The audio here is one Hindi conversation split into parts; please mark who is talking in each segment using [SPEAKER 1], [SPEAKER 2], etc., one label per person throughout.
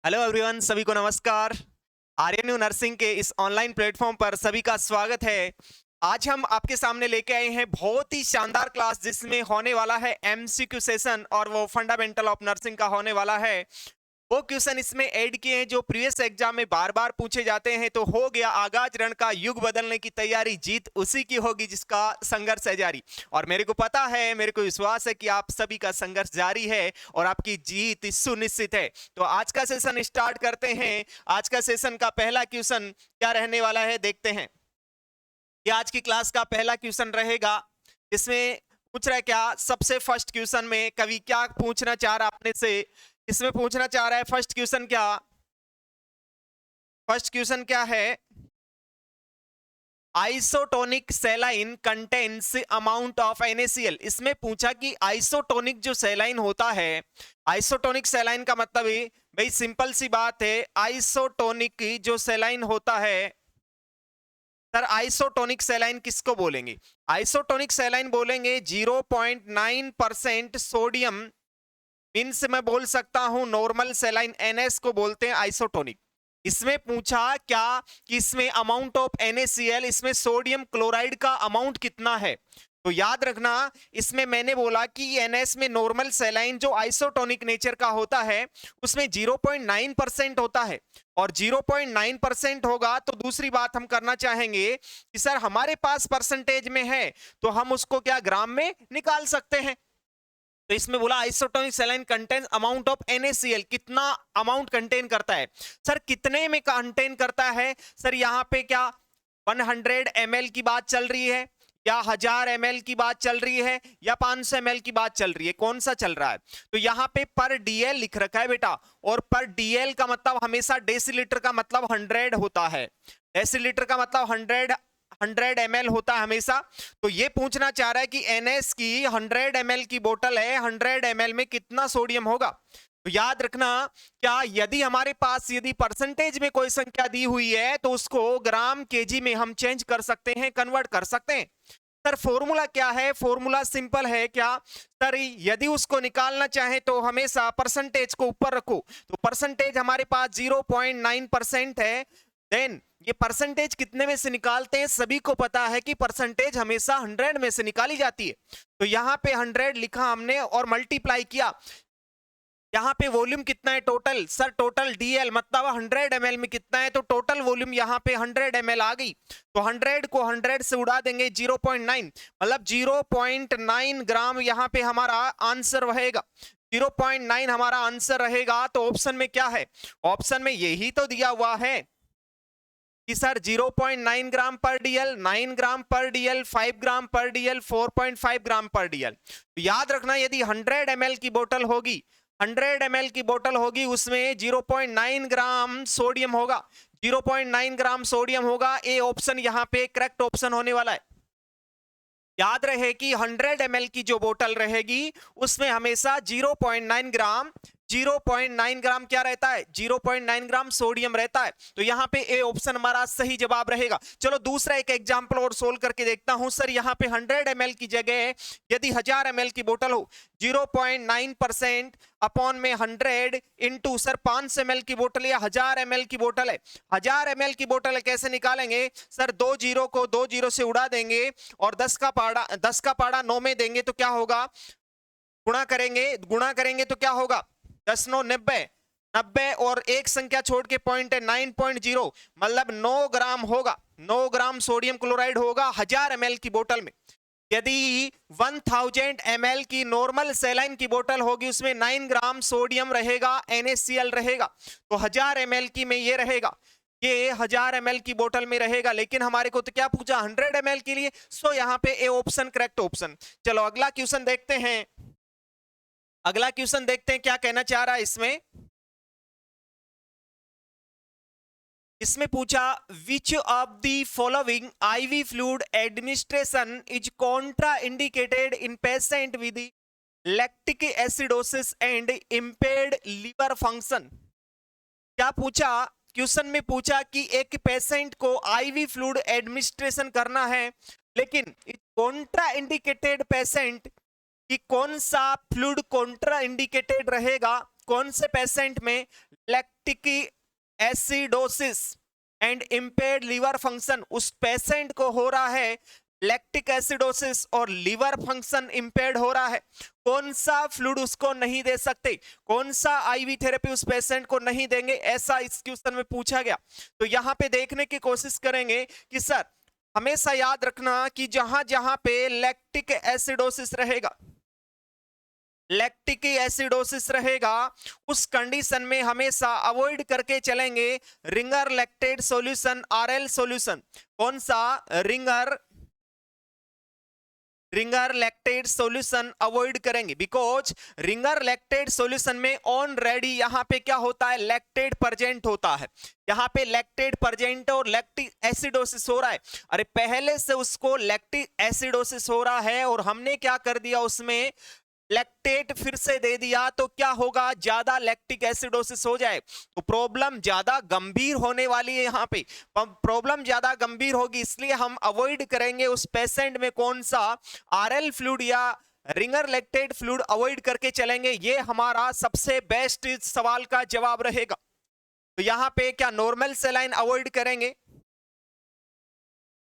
[SPEAKER 1] हेलो एवरीवन, सभी को नमस्कार। आर्यन नर्सिंग के इस ऑनलाइन प्लेटफॉर्म पर सभी का स्वागत है। आज हम आपके सामने लेके आए हैं बहुत ही शानदार क्लास, जिसमें होने वाला है एमसीक्यू सेशन और वो फंडामेंटल ऑफ नर्सिंग का होने वाला है। वो क्वेश्चन इसमें ऐड किए हैं जो प्रीवियस एग्जाम में बार बार पूछे जाते हैं। तो हो गया आगाज रण का, युग बदलने की तैयारी, जीत उसी की होगी जिसका संघर्ष है जारी। और मेरे को पता है, मेरे को विश्वास है कि आप सभी का संघर्ष जारी है और आपकी जीत सुनिश्चित है। तो आज का सेशन स्टार्ट करते हैं। आज का सेशन का पहला क्वेश्चन क्या रहने वाला है, देखते हैं। ये आज की क्लास का पहला क्वेश्चन रहेगा। इसमें पूछ रहा है क्या, सबसे फर्स्ट क्वेश्चन में कवि क्या पूछना चाह रहा अपने से। इसमें पूछना चाह रहा है फर्स्ट क्वेश्चन क्या है। Isotonic सेलाइन contains amount of NaCl। इसमें पूछा कि आइसोटोनिक जो सेलाइन होता है, आइसोटोनिक सेलाइन का मतलब है भाई सिंपल सी बात है, आइसोटोनिक जो सेलाइन होता है। सर आइसोटोनिक सेलाइन किसको बोलेंगे? आइसोटोनिक सेलाइन बोलेंगे 0.9% सोडियम, मीन्स मैं बोल सकता हूं नॉर्मल सेलाइन NS को बोलते हैं आइसोटोनिक। इसमें पूछा क्या कि इसमें अमाउंट ऑफ NaCl, इसमें सोडियम क्लोराइड का अमाउंट कितना है। तो याद रखना, इसमें मैंने बोला कि NS में नॉर्मल सेलाइन जो आइसोटोनिक नेचर का होता है उसमें 0.9% होता है। और 0.9% होगा तो दूसरी बात हम करना चाहेंगे कि सर हमारे पास परसेंटेज में है तो हम उसको क्या ग्राम में निकाल सकते हैं। तो इसमें बोला isotonic सेलाइन contains amount of NaCl, कितना अमाउंट कंटेन करता है। सर कितने में कंटेन करता है? सर यहाँ पे क्या 100 ml की बात चल रही है, या 1000 ml की बात चल रही है, या 500 ml की बात चल रही है, कौन सा चल रहा है? तो यहाँ पे पर DL लिख रखा है बेटा, और पर DL का मतलब हमेशा डेसीलीटर का मतलब 100 होता है। डेसीलीटर का मतलब 100 ml होता है हमेशा। तो ये पूछना चाह रहा है कि NS की 100 ml की बोतल है, 100 ml में कितना सोडियम होगा। तो याद रखना, क्या यदि हमारे पास यदि परसेंटेज में कोई संख्या दी हुई है तो उसको ग्राम केजी में हम चेंज कर सकते हैं, कन्वर्ट कर सकते हैं। सर फॉर्मूला क्या है? फॉर्मूला सिंपल है क्या सर, यदि उसको निकालना चाहे तो हमेशा परसेंटेज को ऊपर रखो। तो परसेंटेज हमारे पास 0.9% है। देन ये परसेंटेज कितने में से निकालते हैं? सभी को पता है कि परसेंटेज हमेशा 100 में से निकाली जाती है। तो यहाँ पे 100 लिखा हमने और मल्टीप्लाई किया। यहाँ पे वॉल्यूम कितना है टोटल? सर टोटल DL मतलब 100 ml में कितना है, तो टोटल वॉल्यूम यहाँ पे 100 ml आ गई। तो 100 को 100 से उड़ा देंगे 0.9, मतलब 0.9 ग्राम यहाँ पे हमारा आंसर रहेगा। 0.9 हमारा आंसर रहेगा। तो ऑप्शन में क्या है? ऑप्शन में यही तो दिया हुआ है कि सर 0.9 ग्राम पर DL, 9 ग्राम पर DL, 5 ग्राम पर DL, 4.5 ग्राम पर DL। तो याद रखना, यदि 100 ml की बोतल होगी, 100 ml की बोतल होगी, उसमें 0.9 ग्राम सोडियम होगा। 0.9 ग्राम सोडियम होगा। ए ऑप्शन यहाँ पे करेक्ट ऑप्शन होने वाला है। याद रहे कि 100 ml की जो बोतल रहेगी उसमें हमेशा 0.9 ग्राम क्या रहता है? 0.9 ग्राम सोडियम रहता है। तो यहाँ पे ए ऑप्शन हमारा सही जवाब रहेगा। चलो दूसरा एक एग्जांपल और सोल्व करके देखता हूं। सर यहाँ पे 100 ml की जगह यदि 1000 ml की बोतल हो, 0.9% अपॉन में 100 इंटू, सर 500 ml की बोतल या 1000 ml की बोतल है। 1000 ml की बोतल है, कैसे निकालेंगे? सर 2 जीरो को 2 जीरो से उड़ा देंगे और 10 का पाड़ा 9 में देंगे तो क्या होगा? गुणा करेंगे तो क्या होगा? 10 9 90, 90 और एक संख्या छोड़ के पॉइंट है 9.0, मतलब 9 ग्राम होगा। 9 ग्राम सोडियम क्लोराइड होगा 1000 ml की बोतल में। यदि 1000 ml की नॉर्मल सेलाइन की बोतल होगी, उसमें 9 ग्राम सोडियम रहेगा, NaCl रहेगा। तो 1000 ml की में ये रहेगा, ये 1000 ml की बोतल में रहेगा। लेकिन हमारे को तो क्या पूछा? 100 ml के लिए। सो यहाँ पे ए ऑप्शन करेक्ट ऑप्शन। चलो अगला क्वेश्चन देखते हैं। अगला क्वेश्चन देखते हैं क्या कहना चाह रहा है इसमें। इसमें पूछा which of the following IV fluid administration is Contra indicated in patient with lactic acidosis and impaired liver function. क्या पूछा? क्वेश्चन में पूछा कि एक पेशेंट को IV फ्लूइड एडमिनिस्ट्रेशन करना है, लेकिन कॉन्ट्रा इंडिकेटेड पेशेंट कि कौन सा फ्लूइड कॉन्ट्रा इंडिकेटेड रहेगा, कौन से पेशेंट में? Lactic acidosis and impaired liver function, उस पेशेंट को हो रहा है लैक्टिक एसिडोसिस और लीवर फंक्शन इंपेयर्ड हो रहा है, कौन सा फ्लूइड उसको नहीं दे सकते, कौन सा आईवी थेरेपी उस पेशेंट को नहीं देंगे, ऐसा इस क्वेश्चन में पूछा गया। तो यहां पे देखने की कोशिश करेंगे कि सर हमेशा याद रखना कि जहां जहां पे लैक्टिक एसिडोसिस रहेगा, लैक्टिक एसिडोसिस रहेगा, उस कंडीशन में हमेशा अवॉइड करके चलेंगे Ringer lactate solution, RL solution. कौन सा? रिंगर लैक्टेट सॉल्यूशन अवॉइड करेंगे, बिकॉज रिंगर लैक्टेट सॉल्यूशन में ऑलरेडी यहां पे क्या होता है, लैक्टेट प्रेजेंट होता है, यहां पे लैक्टेट प्रेजेंट और लैक्टिक एसिडोसिस हो रहा है। अरे पहले से उसको लैक्टिक एसिडोसिस हो रहा है और हमने क्या कर दिया, उसमें लैक्टेट फिर से दे दिया, तो क्या होगा, ज्यादा लैक्टिक एसिडोसिस हो जाए, तो प्रॉब्लम ज्यादा गंभीर होने वाली है। यहाँ पे प्रॉब्लम ज्यादा गंभीर होगी, इसलिए हम अवॉइड करेंगे उस पेशेंट में कौन सा, आरएल फ्लूइड या रिंगर लैक्टेट फ्लूइड अवॉइड करके चलेंगे। ये हमारा सबसे बेस्ट सवाल का जवाब रहेगा। तो यहाँ पे क्या नॉर्मल सेलाइन अवॉइड करेंगे,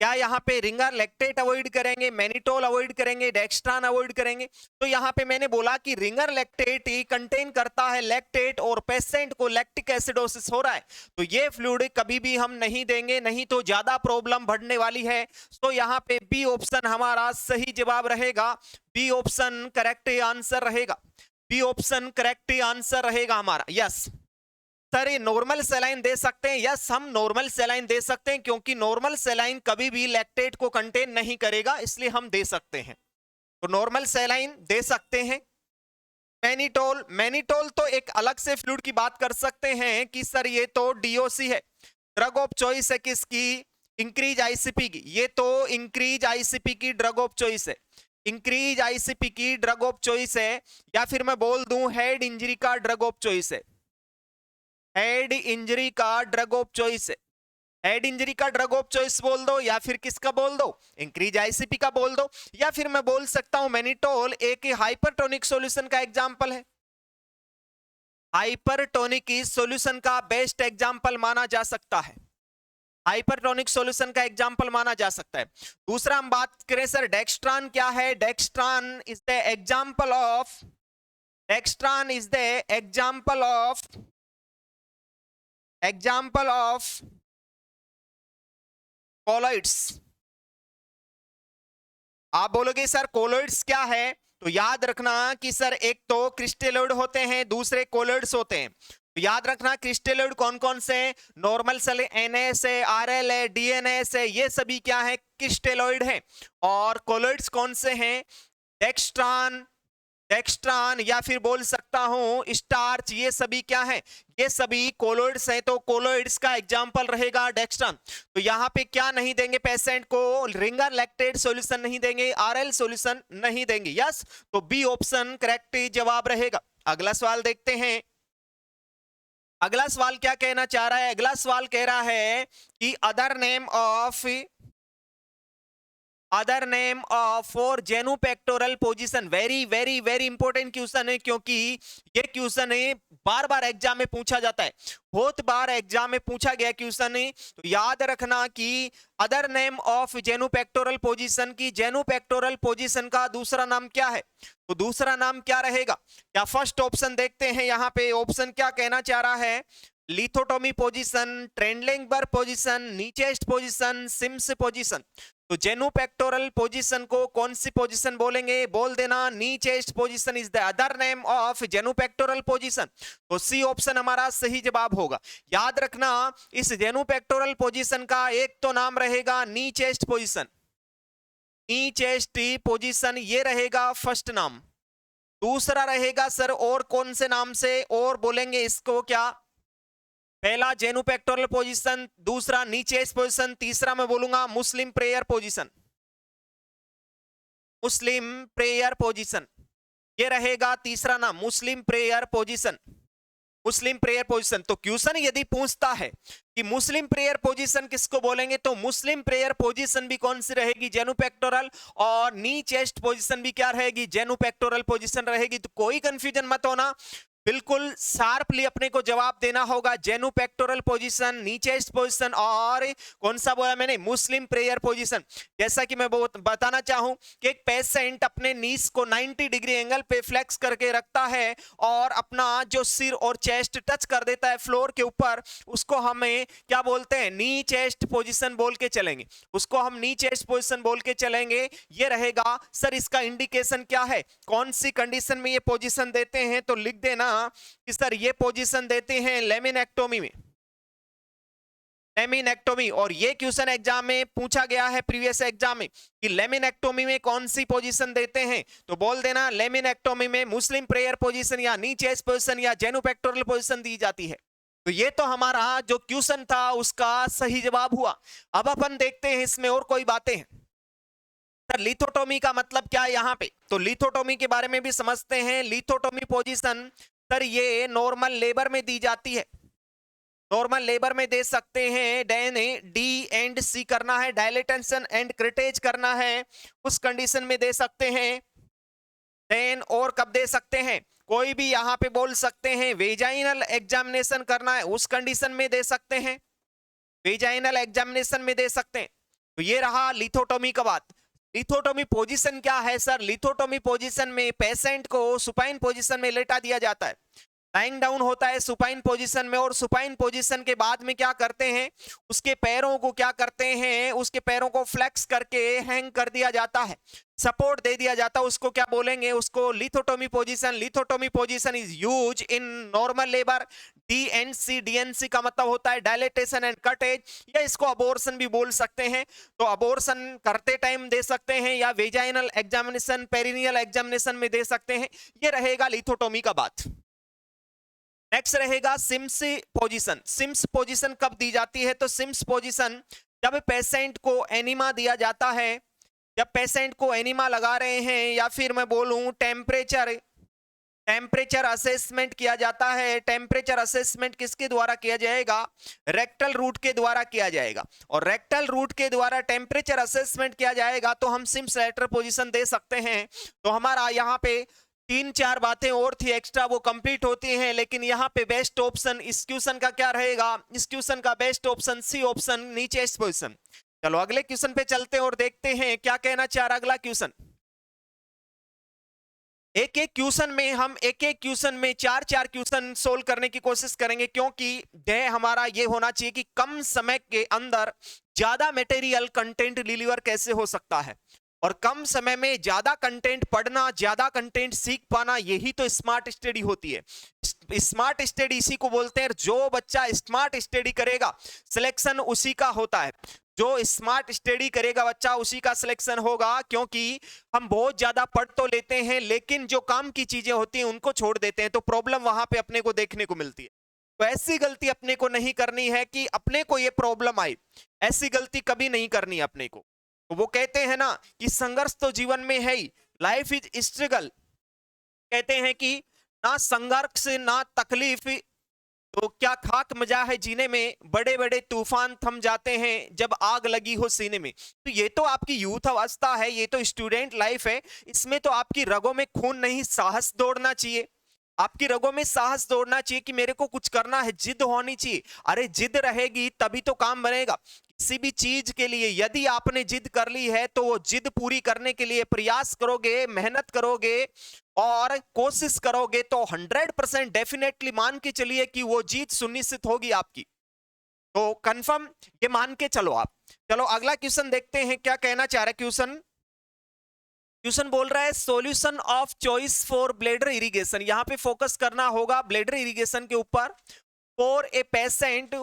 [SPEAKER 1] क्या यहाँ पे रिंगर लैक्टेट अवॉइड करेंगे, मैनिटोल अवॉइड करेंगे, डेक्स्ट्रान अवॉइड करेंगे? तो यहाँ पे मैंने बोला कि रिंगर लैक्टेट ही कंटेन करता है लैक्टेट और पेशेंट को लैक्टिक एसिडोसिस हो रहा है, तो ये फ्लूइड कभी भी हम नहीं देंगे, नहीं तो ज्यादा प्रॉब्लम बढ़ने वाली है। तो यहाँ पे बी ऑप्शन हमारा सही जवाब रहेगा, बी ऑप्शन करेक्ट आंसर रहेगा, बी ऑप्शन करेक्ट आंसर रहेगा हमारा। यस सर, ये नॉर्मल सेलाइन दे सकते हैं, यस हम नॉर्मल सेलाइन दे सकते हैं, क्योंकि नॉर्मल सेलाइन कभी भी लैक्टेट को कंटेन नहीं करेगा, इसलिए हम दे सकते हैं, तो नॉर्मल सेलाइन दे सकते हैं। मैनिटोल, मैनिटोल तो एक अलग से फ्लूइड की बात कर सकते हैं कि सर ये तो डीओसी है, ड्रग ऑफ चॉइस है किसकी, इंक्रीज आईसीपी की, ये तो इंक्रीज आईसीपी की ड्रग ऑफ चॉइस है, इंक्रीज आईसीपी की ड्रग ऑफ चॉइस है, या फिर मैं बोल दूं हेड इंजरी का ड्रग ऑफ चॉइस है, हेड इंजरी का ड्रग ऑफ चॉइस है, हेड इंजरी का ड्रग ऑफ चॉइस बोल दो, या फिर किसका बोल दो, इंक्रीज आईसीपी का बोल दो, या फिर मैं बोल सकता हूं मैनिटोल एक हाइपरटोनिक सॉल्यूशन का एग्जांपल है, हाइपरटोनिक इस सॉल्यूशन का बेस्ट एग्जांपल माना जा सकता है, हाइपरटोनिक सॉल्यूशन का एग्जांपल माना जा सकता है। दूसरा हम बात करें सर डेक्स्ट्रान क्या है, dextran is the example of, dextran is the example of colloids. आप बोलोगे सर कोलॉइड्स क्या है, तो याद रखना कि सर एक तो क्रिस्टेलॉइड होते हैं, दूसरे कोलॉइड्स होते हैं। तो याद रखना क्रिस्टेलॉइड कौन कौन से, नॉर्मल सेल एनएस है, आरएल है, डीएनएस है, ये सभी क्या है, क्रिस्टेलॉइड है। और कोलॉइड्स कौन से हैं, डेक्स्ट्रान, डेक्स्ट्रान या फिर बोल सकता हूं स्टार्च, ये सभी क्या है, ये सभी कोलॉइड्स हैं, तो कोलॉइड्स का एग्जांपल रहेगा डेक्स्ट्रान। तो यहां पे क्या नहीं देंगे पेशेंट को, रिंगर लैक्टेट सॉल्यूशन नहीं देंगे, आरएल सॉल्यूशन नहीं देंगे। यस, तो बी ऑप्शन करेक्ट जवाब रहेगा। अगला सवाल देखते हैं, अगला सवाल क्या कहना चाह रहा है, अगला सवाल कह रहा है कि other name of for genupectoral position, very very very important question है, क्योंकि ये क्वेश्चन है बार बार एग्जाम में पूछा जाता है, बहुत बार एग्जाम में पूछा गया क्वेश्चन है। तो याद रखना कि other name of genupectoral position की, जेनुपेक्टोरल पोजीशन का दूसरा नाम क्या है, तो दूसरा नाम क्या रहेगा। या फर्स्ट ऑप्शन देखते हैं, यहाँ पे ऑप्शन क्या कहना चाह रहा है, lithotomy position, Trendelenburg position, knee chest position, Sims position. तो जेनुपेक्टोरल पोजीशन को कौन सी पोजीशन बोलेंगे, बोल देना knee chest position is the other name of genupectoral position. तो सी ऑप्शन हमारा सही जवाब होगा। याद रखना इस जेनुपेक्टोरल पोजीशन का एक तो नाम रहेगा नीचेस्ट पोजीशन, नीचेस्ट पोजीशन ये रहेगा फर्स्ट नाम, दूसरा रहेगा सर और कौन से नाम से और बोलेंगे इसको, क्या, पहला जेनुपेक्टोरल पोजीशन, दूसरा नीचेस्ट पोजीशन, तीसरा मैं बोलूंगा मुस्लिम प्रेयर पोजीशन, मुस्लिम प्रेयर पोजीशन ये रहेगा तीसरा नाम, मुस्लिम प्रेयर पोजीशन, मुस्लिम प्रेयर पोजीशन। तो क्वेश्चन यदि पूछता है कि मुस्लिम प्रेयर पोजीशन किसको बोलेंगे, तो मुस्लिम प्रेयर पोजीशन भी कौन सी रहेगी, जेनुपेक्टोरल, और नी चेस्ट पोजीशन भी क्या रहेगी, जेनुपेक्टोरल पोजीशन रहेगी। तो कोई कंफ्यूजन मत होना, बिल्कुल शार्पली अपने को जवाब देना होगा। Genupectoral position, knee chest position, और कौन सा बोला मैंने, मुस्लिम प्रेयर पोजीशन। जैसा कि मैं बताना चाहूं कि एक पेशेंट अपने नीज को 90 डिग्री एंगल पे फ्लेक्स करके रखता है और अपना जो सिर और चेस्ट टच कर देता है फ्लोर के ऊपर, उसको हमें क्या बोलते हैं, नी चेस्ट पोजीशन बोल के चलेंगे। उसको हम नी चेस्ट पोजीशन बोल के चलेंगे। ये रहेगा। सर इसका इंडिकेशन क्या है, कौन सी कंडीशन में ये पोजीशन देते हैं, तो लिख देना कि सर ये पोजीशन देते हैं लेमिनेक्टोमी में, लेमिनेक्टोमी। और ये क्वेश्चन एग्जाम में पूछा गया है प्रीवियस एग्जाम में कि लेमिनेक्टोमी में कौन सी पोजीशन देते हैं, तो बोल देना लेमिनेक्टोमी में मुस्लिम प्रेयर पोजीशन या नी चेस्ट पोजीशन या जेनुपेक्टोरल पोजीशन दी जाती है। तो ये तो हमारा जो क्वेश्चन था उसका सही जवाब हुआ। अब अपन देखते हैं इसमें और कोई बातें हैं। सर लिथोटोमी का मतलब क्या है यहाँ पे, तो लिथोटोमी के बारे में भी समझते हैं। लिथोटोमी पोजीशन सर ये नॉर्मल लेबर में दी जाती है, नॉर्मल लेबर में दे सकते हैं। देन डी एंड सी करना है, डायलेटेशन एंड क्रिटेज करना है, उस कंडीशन में दे सकते हैं। देन और कब दे सकते हैं, कोई भी यहाँ पे बोल सकते हैं वेजाइनल एग्जामिनेशन करना है, उस कंडीशन में दे सकते हैं, वेजाइनल एग्जामिनेशन में दे सकते हैं। तो ये रहा लिथोटोमी का बात। लिथोटोमी पोजीशन क्या है सर, लिथोटोमी पोजीशन में पेशेंट को सुपाइन पोजीशन में लेटा दिया जाता है, लाइंग डाउन होता है सुपाइन पोजीशन में, और सुपाइन पोजीशन के बाद में क्या करते हैं, उसके पैरों को क्या करते हैं, उसके पैरों को फ्लेक्स करके हैंग कर दिया जाता है, सपोर्ट दे दिया जाता है। उसको क्या बोलेंगे, उसको lithotomy position. Lithotomy position is use in normal labour. D N C, D N C का मतलब होता है डायलेटेशन एंड कटेज, या इसको अबॉर्शन भी बोल सकते हैं। तो अबॉर्शन करते टाइम दे सकते हैं, या वेजाइनल एग्जामिनेशन, पेरिनियल एग्जामिनेशन में दे सकते हैं। ये रहेगा लिथोटोमी का बात। नेक्स्ट रहेगा सिम्स पोजीशन। सिम्स पोजीशन कब दी जाती है, तो सिम्स पोजीशन जब पेशेंट को एनीमा दिया जाता है, जब पेशेंट को एनीमा लगा रहे हैं, या फिर मैं बोलूं टेम्परेचर असेसमेंट किया जाता है। टेम्परेचर असेसमेंट किसके द्वारा किया जाएगा, रेक्टल रूट के द्वारा किया जाएगा। और रेक्टल रूट के द्वारा टेम्परेचर असेसमेंट किया जाएगा तो हम सिम्स लेटर पोजीशन दे सकते हैं। तो हमारा यहाँ पे 3-4 बातें और थी एक्स्ट्रा, वो कंप्लीट होती हैं। लेकिन यहाँ पे बेस्ट ऑप्शन इस क्वेश्चन का क्या रहेगा, इस क्वेश्चन का बेस्ट ऑप्शन सी ऑप्शन, नीचे इस पोजीशन। चलो अगले क्वेश्चन पे चलते हैं और देखते हैं क्या कहना चाह रहा अगला क्वेश्चन। एक एक क्वेश्चन में हम एक एक क्वेश्चन में 4-4 क्वेश्चन सोल्व करने की कोशिश करेंगे, क्योंकि ध्येय हमारा ये होना चाहिए कि कम समय के अंदर ज्यादा मटेरियल कंटेंट डिलीवर कैसे हो सकता है, और कम समय में ज्यादा कंटेंट पढ़ना, ज्यादा कंटेंट सीख पाना, यही तो स्मार्ट स्टडी होती है। स्मार्ट स्टडी इसी को बोलते हैं। जो बच्चा स्मार्ट स्टडी करेगा सिलेक्शन उसी का होता है, जो स्मार्ट स्टडी करेगा बच्चा उसी का सिलेक्शन होगा। क्योंकि हम बहुत ज्यादा पढ़ तो लेते हैं लेकिन जो काम की चीजें होती हैं उनको छोड़ देते हैं, तो प्रॉब्लम वहां पे अपने को देखने को मिलती है। तो ऐसी गलती अपने को नहीं करनी है कि अपने को ये प्रॉब्लम आई, ऐसी गलती कभी नहीं करनी है अपने को। तो वो कहते हैं ना कि संघर्ष तो जीवन में है ही, लाइफ इज स्ट्रगल। कहते हैं कि ना संघर्ष ना तकलीफ, तो क्या खाक मजा है जीने में, बड़े बड़े तूफान थम जाते हैं जब आग लगी हो सीने में। तो ये तो आपकी यूथ अवस्था है, ये तो स्टूडेंट लाइफ है, इसमें तो आपकी रगों में खून नहीं साहस दौड़ना चाहिए। आपकी रगों में साहस दौड़ना चाहिए कि मेरे को कुछ करना है, जिद होनी चाहिए। अरे जिद रहेगी तभी तो काम बनेगा। किसी भी चीज के लिए यदि आपने जिद कर ली है तो वो जिद पूरी करने के लिए प्रयास करोगे, मेहनत करोगे और कोशिश करोगे तो 100% डेफिनेटली मान के चलिए कि वो जीत सुनिश्चित होगी आपकी। तो कंफर्म ये मान के चलो आप। चलो अगला क्वेश्चन देखते हैं क्या कहना चाह रहा है क्वेश्चन। क्वेश्चन बोल रहा है solution of choice for bladder irrigation. यहां पे फोकस करना होगा ब्लैडर इरिगेशन के ऊपर। For a patient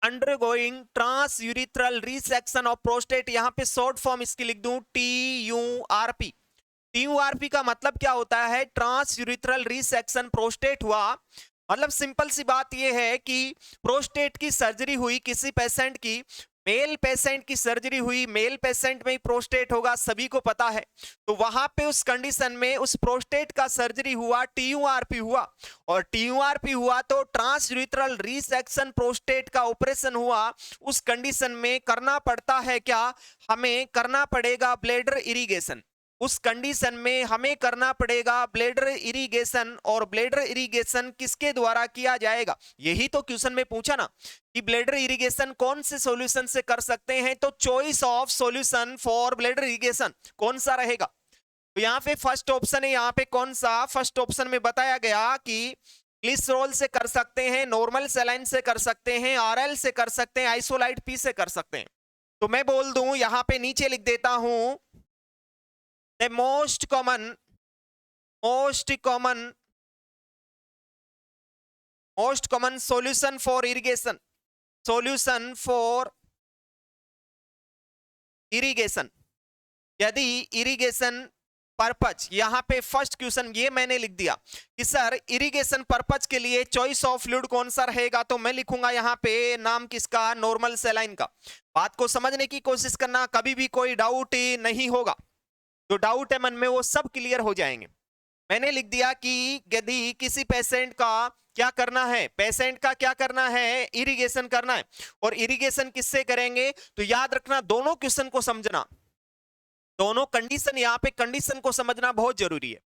[SPEAKER 1] undergoing transurethral resection of prostate, यहां पे शॉर्ट फॉर्म इसकी लिख दूं TURP। TURP का मतलब क्या होता है, ट्रांसयूरिथ्रल रिसेक्शन प्रोस्टेट हुआ। मतलब सिंपल सी बात यह है कि प्रोस्टेट की सर्जरी हुई किसी पेशेंट की, मेल पेशेंट की सर्जरी हुई, मेल पेशेंट में ही प्रोस्टेट होगा, सभी को पता है। तो वहां पे उस कंडीशन में उस प्रोस्टेट का सर्जरी हुआ, TURP हुआ। और TURP हुआ तो ट्रांसयूरिथ्रल रिसेक्शन प्रोस्टेट का ऑपरेशन हुआ। उस कंडीशन में करना पड़ता है क्या, हमें करना पड़ेगा ब्लैडर इरिगेशन। उस कंडीशन में हमें करना पड़ेगा ब्लेडर इरिगेशन, और ब्लेडर इरिगेशन किसके द्वारा किया जाएगा, यही तो क्वेश्चन में पूछा ना कि ब्लेडर इरिगेशन कौन से सॉल्यूशन से कर सकते हैं, तो choice of solution for bladder irrigation कौन सा रहेगा। तो यहाँ पे फर्स्ट ऑप्शन है, यहाँ पे कौन सा, फर्स्ट ऑप्शन में बताया गया कि ग्लिसरॉल से कर सकते हैं, नॉर्मल सलाइन से कर सकते हैं, आरएल से कर सकते हैं, आइसोलाइट पी से कर सकते हैं। तो मैं बोल दूं, यहाँ पे नीचे लिख देता हूं the most common solution for irrigation, solution for irrigation, यदि इरिगेशन पर्पज, यहां पे फर्स्ट क्वेश्चन ये मैंने लिख दिया कि सर इरिगेशन पर्पज के लिए चॉइस ऑफ फ्लूइड कौन सा रहेगा, तो मैं लिखूंगा यहां पे नाम किसका, नॉर्मल सलाइन का। बात को समझने की कोशिश करना, कभी भी कोई डाउट नहीं होगा, जो डाउट है मन में वो सब क्लियर हो जाएंगे। मैंने लिख दिया कि यदि किसी पेशेंट का क्या करना है, पेशेंट का क्या करना है, इरिगेशन करना है, और इरिगेशन किससे करेंगे, तो याद रखना दोनों क्वेश्चन को समझना, दोनों कंडीशन, यहाँ पे कंडीशन को समझना बहुत जरूरी है।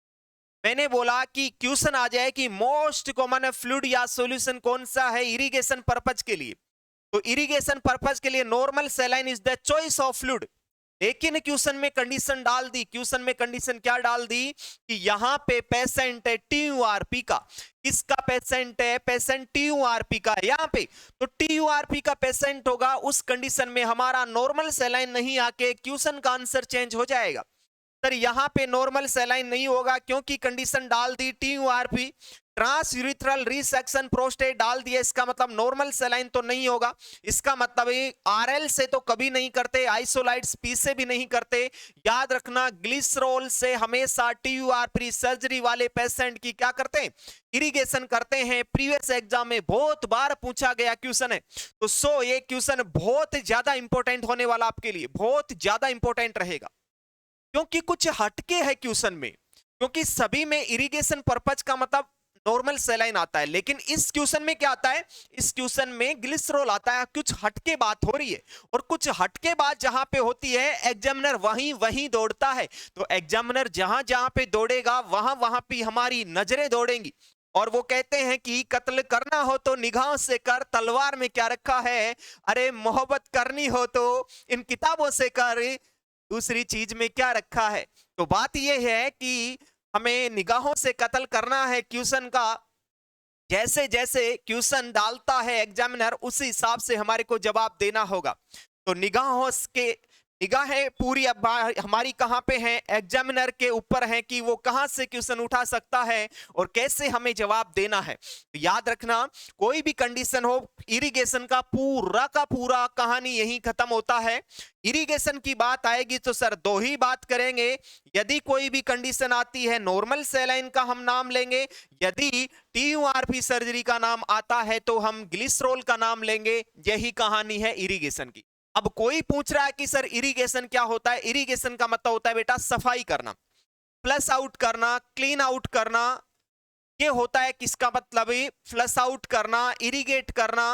[SPEAKER 1] मैंने बोला कि क्वेश्चन आ जाए कि मोस्ट कॉमन फ्लूइड या सॉल्यूशन कौन सा है इरिगेशन पर्पज के लिए, तो इरिगेशन पर्पज के लिए normal saline is the choice of fluid. लेकिन क्वेश्चन में कंडीशन डाल दी, क्वेश्चन में कंडीशन क्या डाल दी कि यहां पे पेशेंट है TURP का, किसका पेशेंट है, पेशेंट TURP का है यहाँ पे, तो TURP का पेशेंट होगा, उस कंडीशन में हमारा नॉर्मल सलाइन नहीं आके क्वेश्चन का आंसर चेंज हो जाएगा। सर यहाँ पे नॉर्मल सलाइन नहीं होगा क्योंकि कंडीशन डाल दी TURP, transurethral resection prostate डाल दिया, इसका मतलब नॉर्मल सलाइन तो नहीं होगा, इसका मतलब आरएल से तो कभी नहीं करते, आइसोलाइट्स पी से भी नहीं करते। याद रखना ग्लिसरॉल से हमेशा TURP सर्जरी वाले पेशेंट की क्या करते हैं, इरिगेशन करते हैं। प्रीवियस एग्जाम में बहुत बार पूछा गया क्वेश्चन है, तो सो ये क्वेश्चन बहुत ज्यादा इंपॉर्टेंट होने वाला आपके लिए, बहुत ज्यादा इंपॉर्टेंट रहेगा, क्योंकि कुछ हटके है क्वेश्चन में, क्योंकि सभी में इरिगेशन पर्पज का मतलब नॉर्मल सलाइन आता है, लेकिन इस क्वेश्चन में क्या आता है, इस क्वेश्चन में ग्लिसरॉल आता है। कुछ हटके बात हो रही है, और कुछ हटके बात जहां पे होती है एग्जामिनर वहीं वहीं दौड़ता है, तो एग्जामिनर जहां जहां पे दौड़ेगा वहां वहां पे हमारी नजरें दौड़ेंगी। और वो कहते हैं कि कत्ल करना हो तो निगाहों से कर, तलवार में क्या रखा है, अरे मोहब्बत करनी हो तो इन किताबों से कर, दूसरी चीज में क्या रखा है। तो बात यह है कि हमें निगाहों से कत्ल करना है क्वेश्चन का, जैसे जैसे क्वेश्चन डालता है एग्जामिनर उसी हिसाब से हमारे को जवाब देना होगा। तो निगाहों के निगाहें पूरी अब हमारी कहां पे हैं, एग्जामिनर के ऊपर है कि वो कहां से क्वेश्चन उठा सकता है और कैसे हमें जवाब देना है। तो याद रखना कोई भी कंडीशन हो, इरिगेशन का पूरा कहानी यही खत्म होता है। इरिगेशन की बात आएगी तो सर दो ही बात करेंगे, यदि कोई भी कंडीशन आती है नॉर्मल सलाइन का हम नाम लेंगे, यदि TURP सर्जरी का नाम आता है तो हम ग्लिसरॉल का नाम लेंगे। यही कहानी है इरिगेशन की। अब कोई पूछ रहा है कि सर इरिगेशन क्या होता है, इरिगेशन का मतलब होता है बेटा सफाई करना, फ्लश आउट करना, क्लीन आउट करना, ये होता है किसका मतलब, फ्लश आउट करना, इरिगेट करना,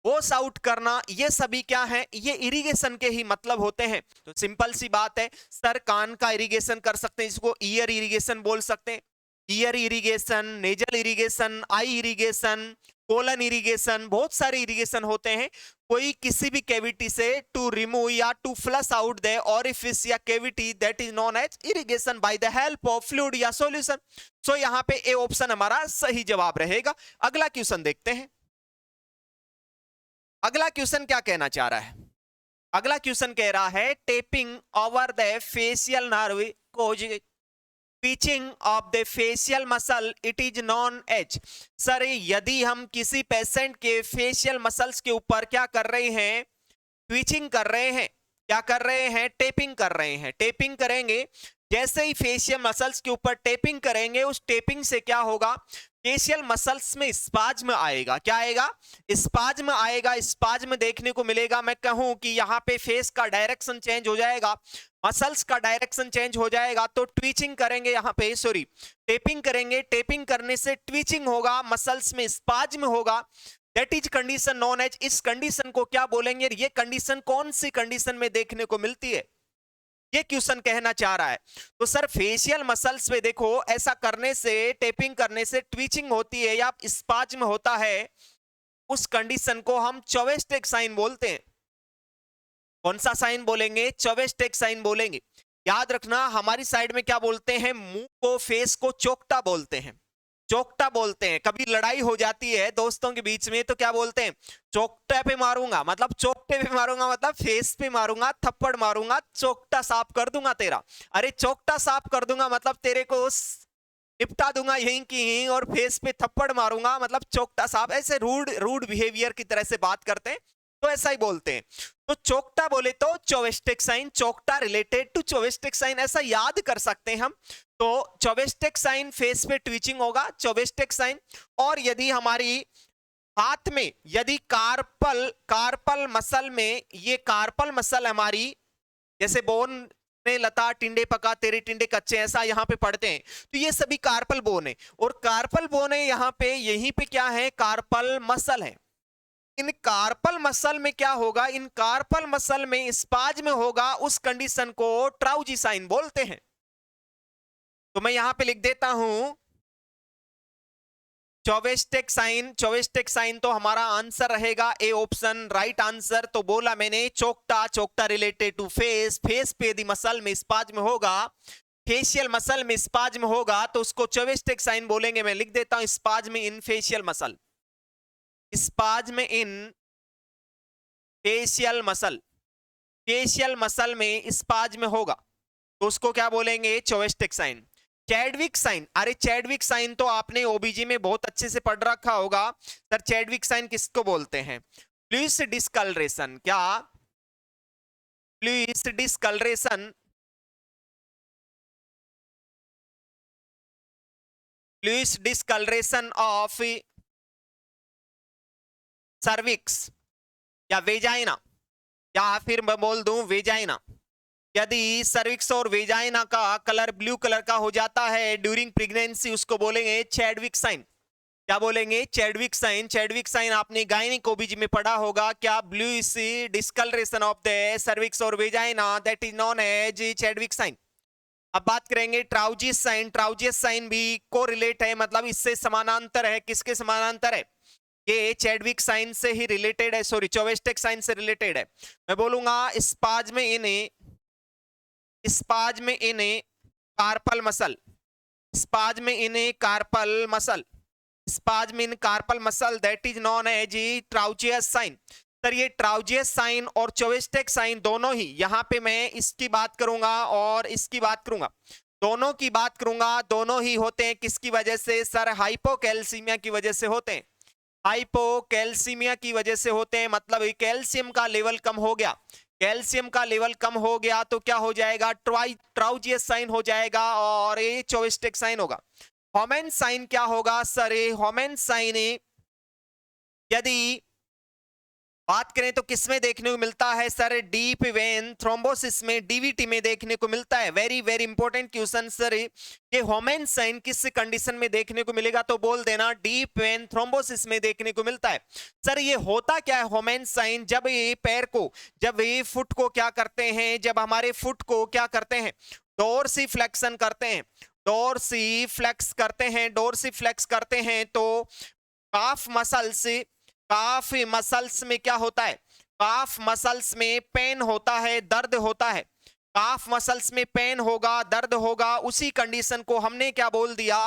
[SPEAKER 1] वॉश आउट करना, ये सभी क्या है, ये इरिगेशन के ही मतलब होते हैं। तो सिंपल सी बात है, सर कान का इरिगेशन कर सकते हैं, इसको ईयर इरिगेशन बोल सकते हैं, ईयर इरिगेशन, नेजल इरिगेशन, आई इरिगेशन, कोलन इरिगेशन, बहुत सारे इरिगेशन होते हैं। कोई किसी भी कैविटी से टू रिमूव या to flush out the orifice या cavity, that is known as irrigation by the help of fluid या सॉल्यूशन। सो यहाँ पे ए ऑप्शन हमारा सही जवाब रहेगा। अगला क्वेश्चन देखते हैं, अगला क्वेश्चन क्या कहना चाह रहा है। अगला क्वेश्चन कह रहा है tapping over the facial nerve cause twitching of the facial muscle, it is known as. Sir यदि हम किसी पेशेंट के फेशियल मसल्स के ऊपर क्या कर रहे हैं, ट्विचिंग कर रहे हैं, क्या कर रहे हैं, टेपिंग कर रहे हैं, टेपिंग करेंगे, जैसे ही फेशियल मसल्स के ऊपर टेपिंग करेंगे उस टेपिंग से क्या होगा, फेशियल मसल्स में स्पाज्म आएगा। क्या आएगा, स्पाज्म आएगा, स्पाज्म देखने को मिलेगा। मैं कहूं कि यहाँ पे फेस का डायरेक्शन चेंज हो जाएगा, मसल्स का डायरेक्शन चेंज हो जाएगा, तो ट्विचिंग करेंगे, यहाँ पे सॉरी टेपिंग करेंगे, टेपिंग करने से ट्विचिंग होगा, मसल्स में स्पाज्म होगा, that is condition known as. इस कंडीशन को क्या बोलेंगे, ये कंडीशन कौन सी कंडीशन में देखने को मिलती है, ये क्वेश्चन कहना चाह रहा है। तो सर फेशियल मसल्स में देखो ऐसा करने से, टेपिंग करने से ट्विचिंग होती है या स्पाज्म होता है, उस कंडीशन को हम चौवेस्टेक साइन बोलते हैं। कौन सा साइन बोलेंगे? चौवेस्टेक साइन बोलेंगे। याद रखना हमारी साइड में क्या बोलते हैं, मुंह को, फेस को चोक्टा बोलते हैं, चोक्टा बोलते हैं। कभी लड़ाई हो जाती है दोस्तों के बीच में तो क्या बोलते हैं, चोक्टा पे मारूंगा, मतलब चोक्टे पे मारूंगा, मतलब फेस पे मारूंगा, थप्पड़ मारूंगा, चोक्टा साफ कर दूंगा तेरा। अरे चोक्टा साफ कर दूंगा मतलब तेरे को निपटा दूंगा यहीं की यहीं, और फेस पे थप्पड़ मारूंगा मतलब चोक्टा साफ। ऐसे रूड रूड बिहेवियर की तरह से बात करते हैं, तो ऐसा ही बोलते हैं। तो चोक्टा बोले तो चौवेस्टेक साइन, चोक्टा रिलेटेड टू चौवेस्टेक साइन, ऐसा याद कर सकते हैं हम। तो चौवेस्टेक साइन फेस पे ट्विचिंग होगा, चौवेस्टेक साइन। और यदि हमारी हाथ में, यदि कार्पल मसल में, ये कार्पल मसल हमारी, जैसे बोन ने लता टिंडे पका तेरे टिंडे कच्चे, ऐसा यहाँ पे पढ़ते हैं, तो ये सभी कार्पल बोन है। और कार्पल बोन है यहाँ पे, यहीं पे क्या है, कार्पल मसल है। इन कार्पल मसल में क्या होगा, इन कार्पल मसल में स्पाज्म होगा, उस कंडीशन को ट्राउजी साइन बोलते हैं। तो मैं यहां पे लिख देता हूं चौवेस्टेक साइन। चौवेस्टेक साइन तो हमारा आंसर रहेगा ए ऑप्शन, राइट आंसर। तो बोला मैंने चोक्टा, चोक्टा रिलेटेड टू फेस, फेस पे यदि मसल में स्पाज्म होगा, फेशियल मसल में स्पाज्म होगा तो उसको चौवेस्टेक साइन बोलेंगे। मैं लिख देता हूं स्पाज्म इन फेशियल मसल, स्पाज्म इन फेशियल मसल, फेशियल मसल में स्पाज्म होगा तो उसको क्या बोलेंगे, चौवेस्टेक साइन। चैडविक साइन, अरे चैडविक साइन तो आपने ओबीजी में बहुत अच्छे से पढ़ रखा होगा। सर चैडविक साइन किसको बोलते हैं? फ्लूइड डिस्कलरेशन, क्या fluid discoloration, fluid discoloration of cervix या वेजाइना, या फिर मैं बोल दूं वेजाइना। यदि सर्विक्स और वेजाइना का कलर ब्लू कलर का हो जाता है ड्यूरिंग प्रेगनेंसी, उसको बोलेंगे चैडविक साइन। क्या बोलेंगे? Chadwick sign. चैडविक साइन आपने गायनिक ओबीजी में पढ़ा होगा, क्या blue discoloration of the cervix और vagina, that is known as Chadwick sign. अब बात करेंगे ट्राउजियस साइन। ट्राउजियस साइन भी कोरिलेट है, मतलब इससे समानांतर है। किसके समानांतर है? ये चैडविक साइन से ही रिलेटेड है, सॉरी चौवेस्टेक साइन से रिलेटेड है। मैं बोलूंगा spasm in, spasm in carpal muscle, spasm in carpal muscle, spasm in carpal muscle, that is known as Trousseau's sign. Sir ये ट्राउजियस साइन और चौवेस्टेक साइन दोनों ही, यहां पे मैं इसकी बात करूंगा और इसकी बात करूंगा, दोनों की बात करूंगा, दोनों ही होते हैं किसकी वजह से? सर हाइपोकैल्सीमिया की वजह से होते हैं, हाइपोकैल्सीमिया की वजह से होते हैं। मतलब कैल्शियम का लेवल कम हो गया, कैल्शियम का लेवल कम हो गया तो क्या हो जाएगा? ट्राउजियस साइन हो जाएगा और ये चौवेस्टेक साइन होगा। होमेन साइन क्या होगा? सर ये होमेन साइन यदि बात करें तो किसमें देखने को मिलता है? सर डीप वेन थ्रोम्बोसिस में, डीवीटी में देखने को मिलता है। Very very important question sir, ये होमेन साइन किस कंडीशन में देखने को मिलेगा? तो बोल देना डीप वेन थ्रोम्बोसिस में देखने को मिलता है। सर ये होता क्या है होमेन साइन? जब ये पैर को, जब ये फुट को क्या करते हैं, जब हमारे फुट को क्या करते हैं, डोर्सी फ्लेक्शन करते हैं, डोर्सी फ्लेक्स करते हैं, डोर्सी फ्लेक्स करते हैं तो काफ मसल्स, काफ मसल्स में क्या होता है? काफ मसल्स में पेन होता है, दर्द होता है। काफ मसल्स में पेन होगा, दर्द होगा। उसी कंडीशन को हमने क्या बोल दिया?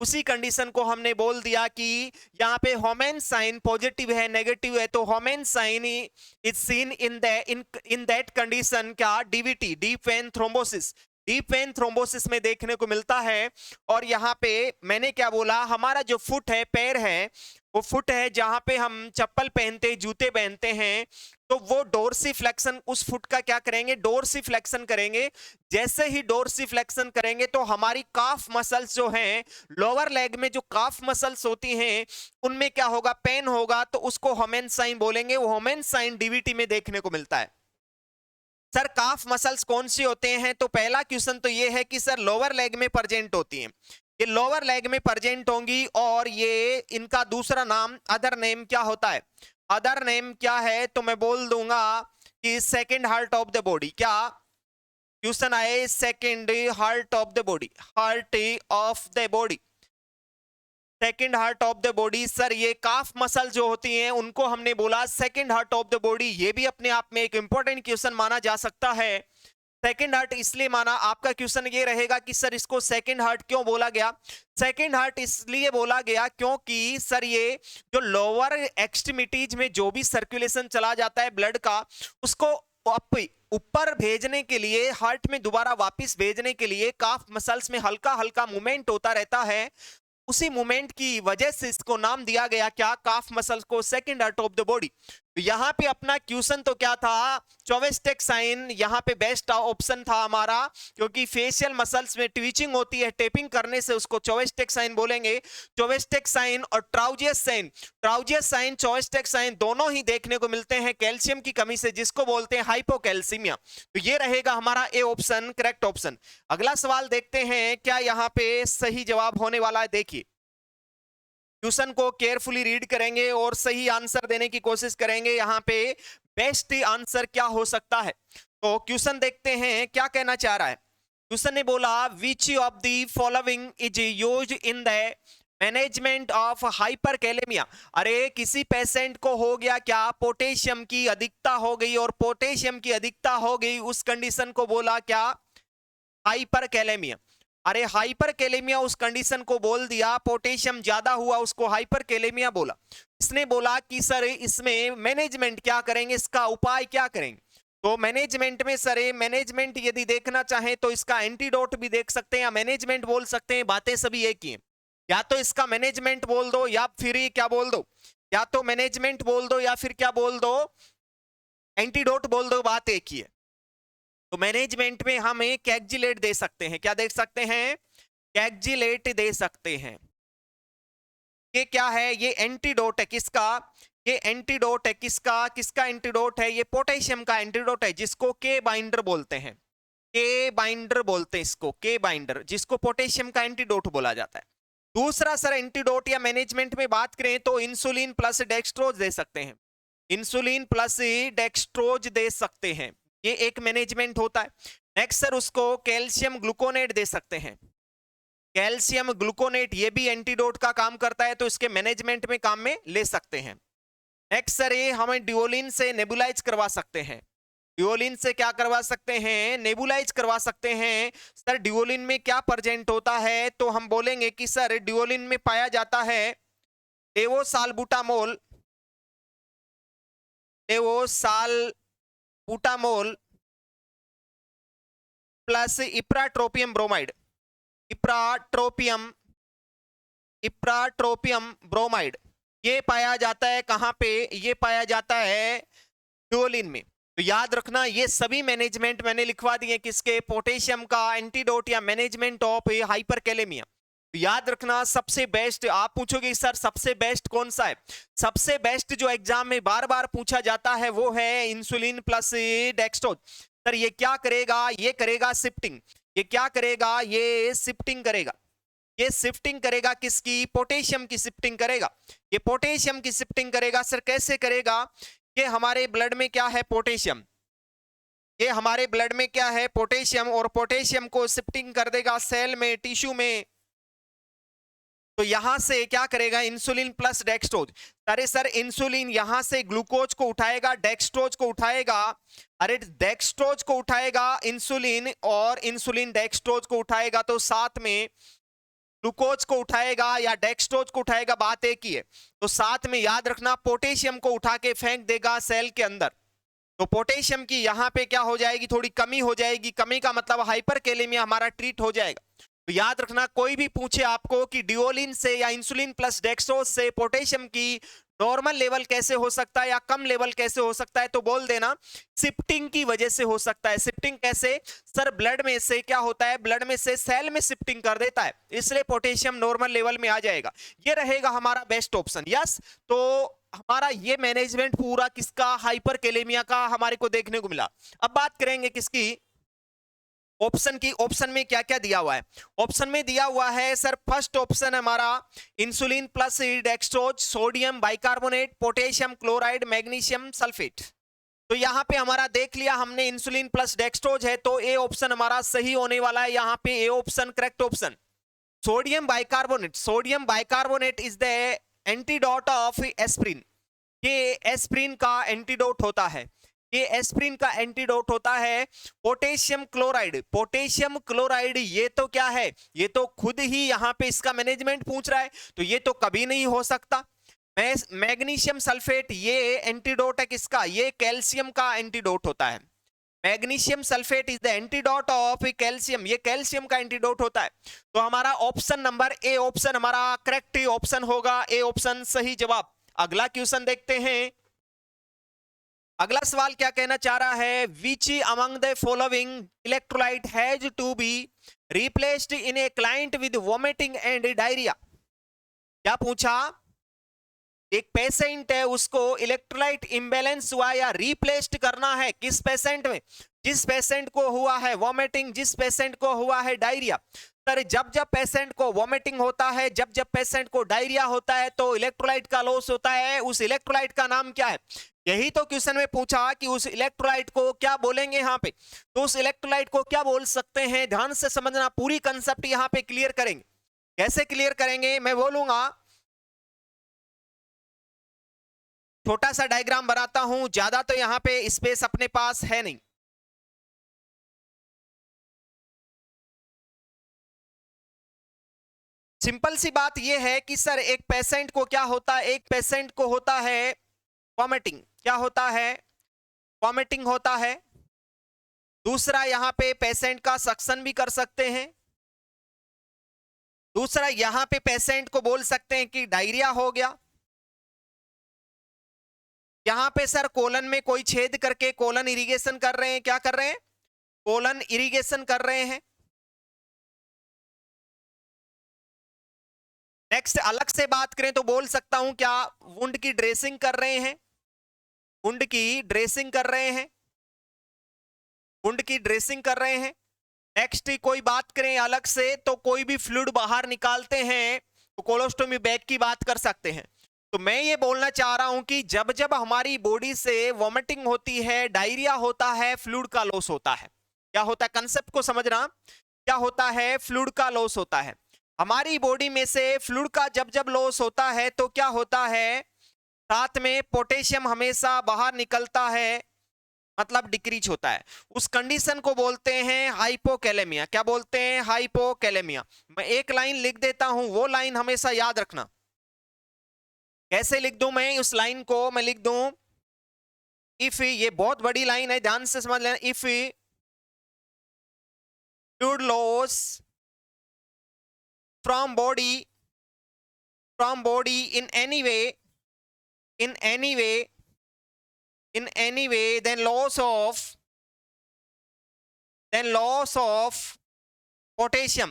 [SPEAKER 1] उसी कंडीशन को हमने बोल दिया कि यहाँ पे होमेन साइन पॉजिटिव है, नेगेटिव है, तो Homans sign is seen in that condition, क्या? DVT, deep vein thrombosis, deep vein thrombosis में देखने को मिलता है। और यहाँ पे मैंने क्या बोला, हमारा जो फुट है, पैर है, वो फुट है जहां पे हम चप्पल पहनते, जूते पहनते हैं, तो वो डोर्सी फ्लेक्शन उस फुट का क्या करेंगे? डोर्सी फ्लेक्शन करेंगे। जैसे ही डोर्सी फ्लेक्शन करेंगे तो हमारी काफ मसल्स जो हैं, लोअर लेग में जो काफ मसल्स होती हैं, उनमें क्या होगा? पेन होगा, तो उसको होमेन साइन बोलेंगे। वो होमेन साइन डीवीटी में देखने को मिलता है। सर काफ मसल्स कौन सी होते हैं? तो पहला क्वेश्चन तो ये है कि सर लोअर लेग में प्रेजेंट होती हैं, ये लोअर लेग में प्रेजेंट होंगी। और ये इनका दूसरा नाम, अदर नेम क्या होता है? अदर नेम क्या है? तो मैं बोल दूंगा कि second heart of the body. क्या? क्वेश्चन आए second heart of the body, heart of the body, second heart of the body. Sir ये काफ मसल जो होती हैं उनको हमने बोला second heart of the body, ये भी अपने आप में एक इंपॉर्टेंट क्वेश्चन माना जा सकता है। सेकंड हार्ट इसलिए माना, आपका क्वेश्चन ये रहेगा कि सर इसको सेकंड हार्ट क्यों बोला गया। सेकंड हार्ट इसलिए बोला गया क्योंकि सर ये जो लोअर एक्सट्रीमिटीज में जो भी सर्कुलेशन चला जाता है ब्लड का, उसको ऊपर भेजने के लिए, हार्ट में दोबारा वापस भेजने के लिए काफ मसल्स में हल्का हल्का मूवमेंट होता रहता है। उसी मूवमेंट की वजह से इसको नाम दिया गया क्या, काफ मसल को, second heart of the body. तो यहाँ पे अपना क्वेश्चन तो क्या था, चोवेस्टेक साइन यहाँ पे बेस्ट ऑप्शन था हमारा, क्योंकि फेशियल मसल्स में ट्विचिंग होती है, टेपिंग करने से उसको चोवेस्टेक साइन बोलेंगे। चोवेस्टेक साइन और ट्राउजियस साइन, ट्राउजियस साइन चोवेस्टेक साइन दोनों ही देखने को मिलते हैं कैल्शियम की कमी से, जिसको बोलते हैं हाइपोकैल्सीमिया। तो ये रहेगा हमारा ए ऑप्शन करेक्ट ऑप्शन। अगला सवाल देखते हैं क्या यहाँ पे सही जवाब होने वाला है। देखिए क्वेश्चन को केयरफुली रीड करेंगे और सही आंसर देने की कोशिश करेंगे, यहाँ पे बेस्ट आंसर क्या हो सकता है। तो क्वेश्चन देखते हैं क्या कहना चाह रहा है। क्वेश्चन ने बोला which of the following is used in the management of hyperkalaemia. अरे किसी पेशेंट को हो गया क्या, पोटेशियम की अधिकता हो गई, और पोटेशियम की अधिकता हो गई, उस कंडीशन को बोला क्या, हाइपरकैलेमिया। अरे हाइपरकैलेमिया उस कंडीशन को बोल दिया, पोटेशियम ज्यादा हुआ उसको हाइपरकैलेमिया बोला। इसने बोला कि सर इसमें मैनेजमेंट क्या करेंगे, इसका उपाय क्या करेंगे। तो मैनेजमेंट में सर मैनेजमेंट यदि देखना चाहें तो इसका एंटीडोट भी देख सकते हैं या मैनेजमेंट बोल सकते हैं, बातें सभी एक ही हैं। या तो इसका मैनेजमेंट बोल दो या फिर क्या बोल दो, या तो मैनेजमेंट बोल दो या फिर क्या बोल दो, एंटीडोट बोल दो, बात एक ही है। तो मैनेजमेंट में हम कैक्जिलेट दे सकते हैं, क्या दे सकते हैं, कैक्जिलेट दे सकते हैं। ये क्या है, ये एंटीडोट है किसका, ये एंटीडोट है किसका, किसका एंटीडोट है, ये पोटेशियम का एंटीडोट है, जिसको के बाइंडर बोलते हैं, के बाइंडर बोलते हैं इसको, के बाइंडर, जिसको पोटेशियम का एंटीडोट बोला जाता है। दूसरा सर एंटीडोट या मैनेजमेंट में बात करें तो इंसुलिन प्लस डेक्सट्रोज दे सकते हैं, इंसुलिन प्लस डेक्सट्रोज दे सकते हैं, ये एक मैनेजमेंट होता है। नेक्स्ट सर उसको कैल्शियम ग्लूकोनेट दे सकते हैं, कैल्शियम ग्लूकोनेट, ये भी एंटीडोट का काम करता है, तो इसके मैनेजमेंट में काम में ले सकते हैं। नेक्स्ट सर ये हमें ड्यूलिन से नेबुलाइज करवा सकते हैं, ड्यूलिन से क्या करवा सकते हैं, नेबुलाइज करवा सकते हैं। सर ड्यूलिन में क्या प्रेजेंट होता है, तो हम बोलेंगे कि सर ड्यूलिन में पाया जाता है levosalbutamol, levosalbutamol plus ipratropium bromide, ipratropium, ipratropium bromide, ये पाया जाता है कहां पे, ये पाया जाता है ड्यूलिन में। तो याद रखना ये सभी मैनेजमेंट मैंने लिखवा दिए किसके, पोटेशियम का एंटीडोट या मैनेजमेंट ऑफ हाइपरकैलेमिया। तो याद रखना सबसे बेस्ट, आप पूछोगे सर सबसे बेस्ट कौन सा है, सबसे बेस्ट जो एग्जाम में बार बार पूछा जाता है वो है इंसुलिन प्लस डेक्सट्रोज। सर ये क्या करेगा, ये करेगा शिफ्टिंग, ये क्या करेगा, ये शिफ्टिंग करेगा, ये शिफ्टिंग करेगा किसकी, पोटेशियम की शिफ्टिंग करेगा, ये पोटेशियम की शिफ्टिंग करेगा। सर कैसे करेगा, ये हमारे ब्लड में क्या है, पोटेशियम, ये हमारे ब्लड में क्या है, पोटेशियम, और पोटेशियम को शिफ्टिंग कर देगा सेल में, टिश्यू में। तो यहां से क्या करेगा, इंसुलिन प्लस डेक्सट्रोज। अरे सर इंसुलिन यहां से ग्लूकोज को उठाएगा, डेक्सट्रोज को उठाएगा, अरे डेक्सट्रोज को उठाएगा इंसुलिन, और इंसुलिन डेक्सट्रोज को उठाएगा, तो साथ में ग्लूकोज को उठाएगा या डेक्सट्रोज को उठाएगा, बात एक ही है। तो साथ में याद रखना पोटेशियम को उठा के फेंक देगा सेल के अंदर। तो पोटेशियम की यहां पे क्या हो जाएगी, थोड़ी कमी हो जाएगी, कमी का मतलब हाइपरकैलेमिया हमारा ट्रीट हो जाएगा। तो याद रखना कोई भी पूछे आपको कि ड्यूलिन से या इंसुलिन प्लस डेक्सट्रोज से पोटेशियम की नॉर्मल लेवल कैसे हो सकता है या कम लेवल कैसे हो सकता है, तो बोल देना शिफ्टिंग की वजह से हो सकता है। शिफ्टिंग कैसे, सर ब्लड में से क्या होता है, ब्लड में से सेल में शिफ्टिंग कर देता है, इसलिए पोटेशियम नॉर्मल लेवल में आ जाएगा। ये रहेगा हमारा बेस्ट ऑप्शन। यस, तो हमारा ये मैनेजमेंट पूरा किसका, हाइपरकैलेमिया का हमारे को देखने को मिला। अब बात करेंगे किसकी, ऑप्शन की। ऑप्शन में क्या क्या दिया हुआ है, ऑप्शन में दिया हुआ है सर फर्स्ट ऑप्शन हमारा insulin plus dextrose, sodium bicarbonate, potassium chloride, magnesium sulphate. तो यहाँ पे हमारा देख लिया हमने इंसुलिन प्लस डेक्सट्रोज है, तो ए ऑप्शन हमारा सही होने वाला है, यहाँ पे A option correct option. Sodium bicarbonate is the antidote of aspirin. ये एस्प्रिन का एंटीडोट होता है, ये एस्प्रिन का एंटीडोट होता है। पोटेशियम क्लोराइड ये तो क्या है, ये तो खुद ही यहाँ पे इसका मैनेजमेंट पूछ रहा है, तो ये तो कभी नहीं हो सकता। मैग्नीशियम सल्फेट ये एंटीडोट है किसका, ये कैल्शियम का एंटीडोट होता है। Magnesium sulphate is the antidote of calcium, ये कैल्शियम का एंटीडोट होता है। तो हमारा ऑप्शन नंबर ए ऑप्शन हमारा करेक्ट ऑप्शन होगा, ए ऑप्शन सही जवाब। अगला क्वेश्चन देखते हैं। अगला सवाल क्या कहना चाह रहा है, which among the following electrolyte has to be replaced in a client with vomiting and diarrhoea. क्या पूछा, एक पेशेंट है उसको इलेक्ट्रोलाइट इम्बैलेंस हुआ या रिप्लेस्ड करना है, किस पेशेंट में, जिस पेशेंट को हुआ है वॉमिटिंग, जिस पेशेंट को हुआ है डायरिया। सर जब जब पेशेंट को वॉमिटिंग होता है, जब जब पेशेंट को डायरिया होता है तो इलेक्ट्रोलाइट का लॉस होता है, उस इलेक्ट्रोलाइट का नाम क्या है। यही तो क्वेश्चन में पूछा कि उस इलेक्ट्रोलाइट को क्या बोलेंगे यहाँ पे, तो उस इलेक्ट्रोलाइट को क्या बोल सकते हैं, ध्यान से समझना, पूरी कंसेप्ट यहाँ पे क्लियर करेंगे। कैसे क्लियर करेंगे मैं बोलूंगा, छोटा सा डायग्राम बनाता हूं, ज्यादा तो यहां पे स्पेस अपने पास है नहीं। सिंपल सी बात यह है कि सर एक पेशेंट को क्या होता है, एक पेशेंट को होता है वॉमिटिंग, क्या होता है, वॉमिटिंग होता है। दूसरा यहां पे पेशेंट का सक्शन भी कर सकते हैं। दूसरा यहां पे पेशेंट को बोल सकते हैं कि डायरिया हो गया। यहां पे सर कोलन में कोई छेद करके कोलन इरिगेशन कर रहे हैं, क्या कर रहे हैं, कोलन इरिगेशन कर रहे हैं। नेक्स्ट अलग से बात करें तो बोल सकता हूं क्या, वुंड की ड्रेसिंग कर रहे हैं, वुंड की ड्रेसिंग कर रहे हैं, वुंड की ड्रेसिंग कर रहे हैं। नेक्स्ट कोई बात करें अलग से तो कोई भी फ्लूइड बाहर निकालते हैं तो कोलोस्टोमी बैग की बात कर सकते हैं। तो मैं ये बोलना चाह रहा हूं कि जब जब हमारी बॉडी से वॉमिटिंग होती है, डायरिया होता है, फ्लूइड का लॉस होता है। क्या होता है, कंसेप्ट को समझना, क्या होता है, फ्लूइड का लॉस होता है। हमारी बॉडी में से फ्लूइड का जब जब लॉस होता है तो क्या होता है, साथ में पोटेशियम हमेशा बाहर निकलता है, मतलब डिक्रीज होता है। उस कंडीशन को बोलते हैं हाइपोकैलेमिया। क्या बोलते हैं, हाइपोकैलेमिया। मैं एक लाइन लिख देता हूं, वो लाइन हमेशा याद रखना। कैसे लिख दूं मैं उस लाइन को, मैं लिख दूं इफ, ये बहुत बड़ी लाइन है, ध्यान से समझ लेना, if fluid loss from body in any way then loss of potassium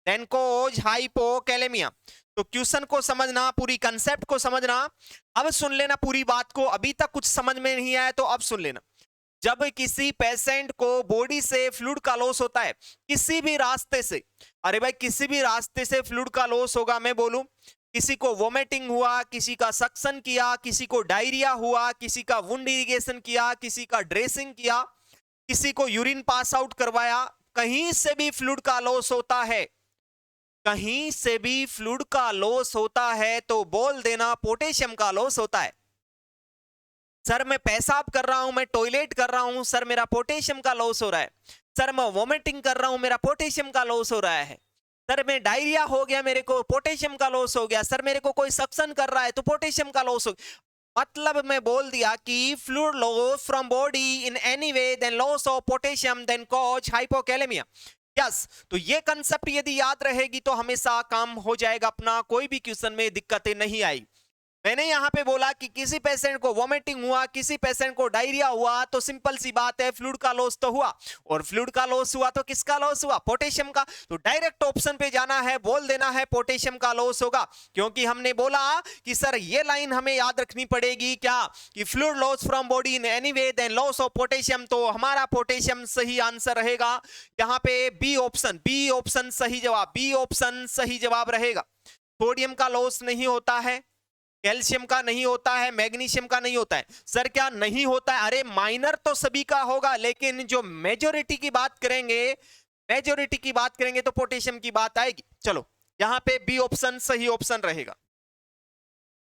[SPEAKER 1] then cause hypokalemia। तो क्वेश्चन को समझना, पूरी कंसेप्ट को समझना। अब सुन लेना पूरी बात को, अभी तक कुछ समझ में नहीं आया तो अब सुन लेना। जब किसी पेशेंट को बॉडी से फ्लूइड का लॉस होता है किसी भी रास्ते से, अरे भाई किसी भी रास्ते से फ्लूइड का लॉस होगा, मैं बोलूं किसी को वोमिटिंग हुआ, किसी का सक्शन किया, किसी को डायरिया हुआ, किसी का वुंड इरिगेशन किया, किसी का ड्रेसिंग किया, किसी को यूरिन पास आउट करवाया, कहीं से भी फ्लूइड का लॉस होता है, कहीं से भी फ्लूइड का लॉस होता है तो बोल देना पोटेशियम का लॉस होता है। सर मैं पेशाब कर रहा हूं, मैं टॉयलेट कर रहा हूं, सर मेरा पोटेशियम का लॉस हो रहा है। सर मैं वोमिटिंग कर रहा हूं, मेरा पोटेशियम का लॉस हो रहा है। सर मैं डायरिया हो गया, मेरे को पोटेशियम का लॉस हो गया। सर मेरे को कोई सक्शन कर रहा है तो पोटेशियम का लॉस हो गया। मतलब मैं बोल दिया कि fluid loss from body in any way then loss of potassium then cause hypokalaemia. Yes, तो ये कंसेप्ट यदि याद रहेगी तो हमेशा काम हो जाएगा अपना, कोई भी क्वेश्चन में दिक्कतें नहीं आई। मैंने यहां पे बोला कि किसी पेशेंट को वोमिटिंग हुआ, किसी पेशेंट को डायरिया हुआ, तो सिंपल सी बात है फ्लूइड का लॉस तो हुआ, और फ्लूइड का लॉस हुआ तो किसका लॉस हुआ, पोटेशियम का। तो डायरेक्ट ऑप्शन पे जाना है, बोल देना है पोटेशियम का लॉस होगा, क्योंकि हमने बोला कि सर ये लाइन हमें याद रखनी पड़ेगी, क्या कि fluid loss from body in any way then loss of potassium. तो हमारा पोटेशियम सही आंसर रहेगा यहाँ पे बी ऑप्शन, बी ऑप्शन सही जवाब, बी ऑप्शन सही जवाब रहेगा। सोडियम का लॉस नहीं होता है, कैल्शियम का नहीं होता है, मैग्नीशियम का नहीं होता है। सर क्या नहीं होता है? अरे माइनर तो सभी का होगा, लेकिन जो मेजोरिटी की बात करेंगे, मेजोरिटी की बात करेंगे तो पोटेशियम की बात आएगी। चलो यहां पे बी ऑप्शन सही ऑप्शन रहेगा।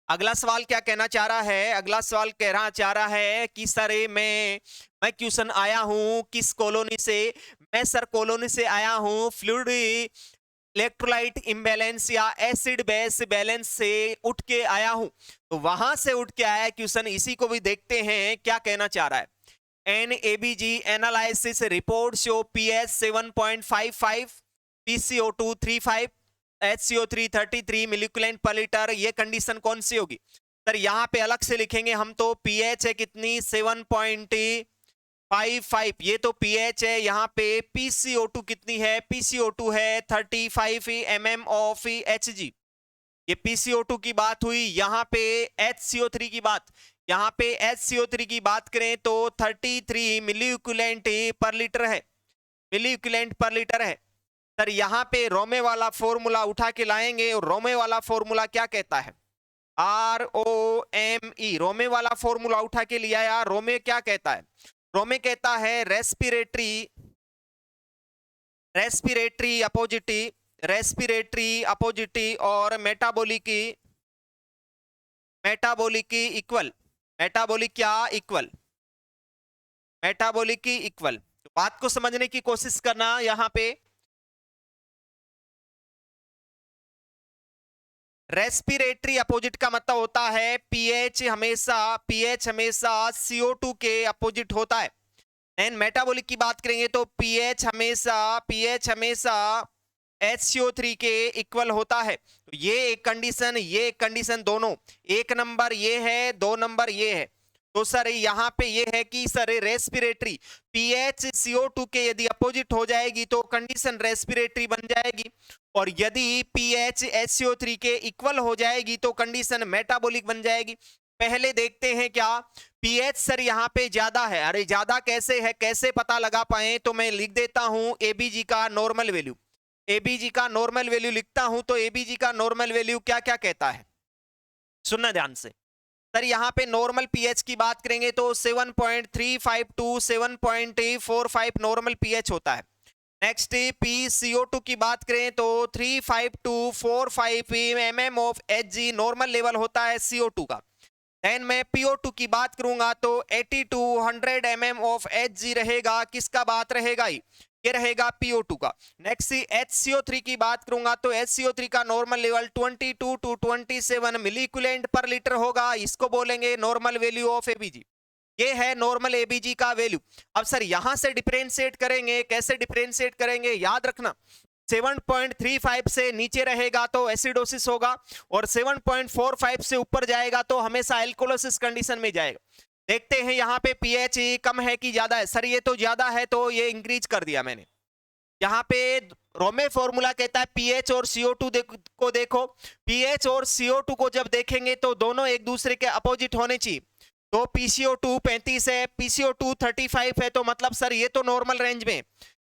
[SPEAKER 1] अगला सवाल क्या कहना चाह रहा है? अगला सवाल कहना चाह रहा है कि सर मैं क्वेश्चन आया हूं किस कॉलोनी से? मैं सर कॉलोनी से आया हूं फ्लूइड इलेक्ट्रोलाइट इम्बैलेंस या एसिड बेस बैलेंस से उठ के आया हूं। तो वहां से उठ के आया क्वेश्चन, इसी को भी देखते हैं क्या कहना चाह रहा है। NABG analysis report show pH 7.55, PCO2 35, HCO3 33 मिलिकुलेंट पर लीटर। ये कंडीशन कौन सी होगी? सर यहाँ पे अलग से लिखेंगे हम तो। pH है कितनी? 7.55, ये तो pH है। यहाँ पे PCO2 कितनी है? PCO2 है 35 mm of Hg। ये PCO2 की बात हुई। यहाँ पे HCO3 की बात, यहाँ पे HCO3 की बात करें तो 33 मिलीक्यूलेंट पर लीटर है, मिलीक्यूलेंट पर लीटर है। सर यहाँ पे रोमे वाला फॉर्मूला उठा के लाएंगे, और रोमे वाला फॉर्मूला क्या कहता है? ROME, रोमे वाला फॉर्मूला उठा के लिया यार। रोमे क्या कहता है? रोमे कहता है रेस्पिरेटरी, रेस्पिरेटरी अपोजिटी, रेस्पिरेटरी अपोजिटी और मेटाबॉलिक, मेटाबॉलिक इक्वल, मेटाबॉलिक क्या इक्वल, मेटाबॉलिक इक्वल। तो बात को समझने की कोशिश करना। यहां पे रेस्पिरेटरी अपोजिट का मतलब होता है पीएच हमेशा CO2 के अपोजिट होता है। एंड मेटाबॉलिक की बात करेंगे तो पीएच हमेशा HCO3 के इक्वल होता है। तो ये एक कंडीशन दोनों, एक नंबर ये है, दो नंबर ये है। तो सर यहाँ पे ये है कि सर रेस्पिरेटरी पीएच CO2 के यदि अपोजिट हो जाएगी तो कंडीशन रेस्पिरेटरी बन जाएगी, और यदि पीएच HCO3 के इक्वल हो जाएगी तो कंडीशन मेटाबॉलिक बन जाएगी। पहले देखते हैं क्या पीएच सर यहाँ पे ज्यादा है। अरे ज्यादा कैसे है, कैसे पता लगा पाए? तो मैं लिख देता हूं एबीजी का नॉर्मल वैल्यू, एबीजी का नॉर्मल वैल्यू लिखता हूं। तो एबीजी का नॉर्मल वैल्यू क्या क्या कहता है, सुनना ध्यान से। सर यहाँ पे नॉर्मल पीएच की बात करेंगे तो 7.35 टू 7.45 नॉर्मल पीएच होता है। नेक्स्ट PCO2 की बात करें तो 35 to 45 mm of Hg normal level होता है CO2 का। देन मैं PO2 की बात करूंगा तो 80 टू 100 mm ऑफ Hg रहेगा। किसका बात रहेगा? ये रहेगा PO2 का। नेक्स्ट HCO3 की बात करूंगा तो HCO3 का नॉर्मल लेवल 22 टू 27 मिलीकुलेंट पर लीटर होगा। इसको बोलेंगे नॉर्मल वैल्यू ऑफ एबीजी। ये है नॉर्मल एबीजी का वैल्यू। अब सर यहां से डिफरेंशिएट करेंगे, कैसे डिफरेंशिएट करेंगे? याद रखना 7.35 से नीचे रहेगा तो एसिडोसिस होगा, और 7.45 से ऊपर जाएगा तो हमेशा एल्कोलोसिस कंडीशन में जाएगा। देखते हैं यहाँ पे पीएच कम है कि ज्यादा है। सर ये तो ज्यादा है तो ये इंक्रीज कर दिया मैंने। यहाँ पे रोमे फॉर्मूला कहता है पीएच और CO2 को देखो। पीएच और CO2 को जब देखेंगे तो दोनों एक दूसरे के अपोजिट होने चाहिए। तो PCO2 35 है, PCO2 35 है, तो मतलब सर ये तो नॉर्मल रेंज में,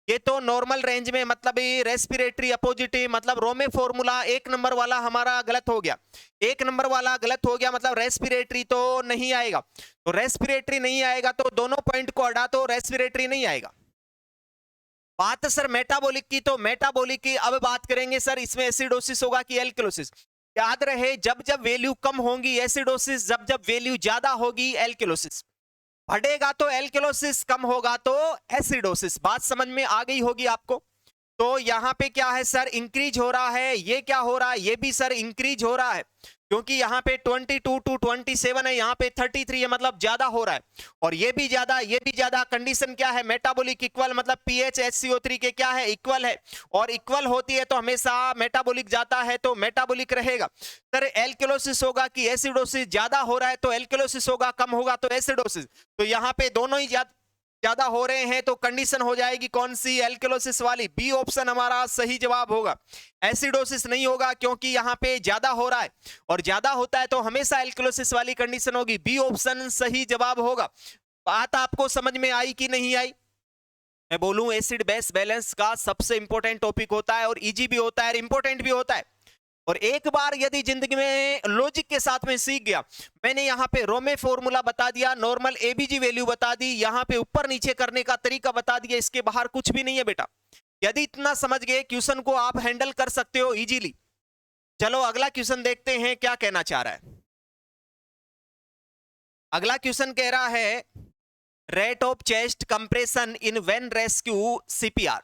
[SPEAKER 1] ये तो नॉर्मल रेंज में, मतलब रेस्पिरेटरी अपोजिट, मतलब रोमे फॉर्मूला एक नंबर वाला हमारा गलत हो गया। एक नंबर वाला गलत हो गया, मतलब रेस्पिरेटरी तो नहीं आएगा। तो रेस्पिरेटरी नहीं आएगा तो दोनों पॉइंट को हटा तो रेस्पिरेटरी नहीं आएगा। बात सर मेटाबॉलिक की, तो मेटाबॉलिक की अब बात करेंगे सर, इसमें एसिडोसिस होगा कि एल्किलोसिस? याद रहे जब जब वैल्यू कम होगी एसिडोसिस, जब जब वैल्यू ज्यादा होगी एल्किलोसिस। बढ़ेगा तो एल्किलोसिस, कम होगा तो एसिडोसिस। बात समझ में आ गई होगी आपको। तो यहाँ पे क्या है सर, इंक्रीज हो रहा है। ये क्या हो रहा है? ये भी सर इंक्रीज हो रहा है, क्योंकि यहाँ पे 22 टू 27 है, यहाँ पे 33 है, मतलब ज्यादा हो रहा है। और ये भी ज्यादा, ये भी ज्यादा। कंडीशन क्या है? मेटाबॉलिक इक्वल, मतलब पीएच HCO3 के क्या है? इक्वल है। और इक्वल होती है तो हमेशा मेटाबॉलिक जाता है तो मेटाबॉलिक रहेगा। सर एल्किलोसिस होगा कि एसिडोसिस? ज्यादा हो रहा है तो एल्किलोसिस होगा, कम होगा तो एसिडोसिस। तो यहाँ पे दोनों ही ज्यादा हो रहे हैं तो कंडीशन हो जाएगी कौन सी? एल्किलोसिस वाली। बी ऑप्शन हमारा सही जवाब होगा। एसिडोसिस नहीं होगा क्योंकि यहाँ पे ज्यादा हो रहा है, और ज्यादा होता है तो हमेशा एल्किलोसिस वाली कंडीशन होगी। बी ऑप्शन सही जवाब होगा। बात आपको समझ में आई कि नहीं आई? मैं बोलूं एसिड बेस बैलेंस का सबसे इंपॉर्टेंट टॉपिक होता है, और इजी भी होता है और इंपॉर्टेंट भी होता है। और एक बार यदि जिंदगी में लॉजिक के साथ में सीख गया, मैंने यहाँ पे रोमे फॉर्मूला बता दिया, नॉर्मल एबीजी वैल्यू बता दी, यहाँ पे ऊपर नीचे करने का तरीका बता दिया, इसके बाहर कुछ भी नहीं है बेटा। यदि इतना समझ गए, क्वेश्चन को आप हैंडल कर सकते हो इजीली। चलो अगला क्वेश्चन देखते हैं क्या कहना चाह रहा है। अगला क्वेश्चन कह रहा है rate of chest compression in when rescue CPR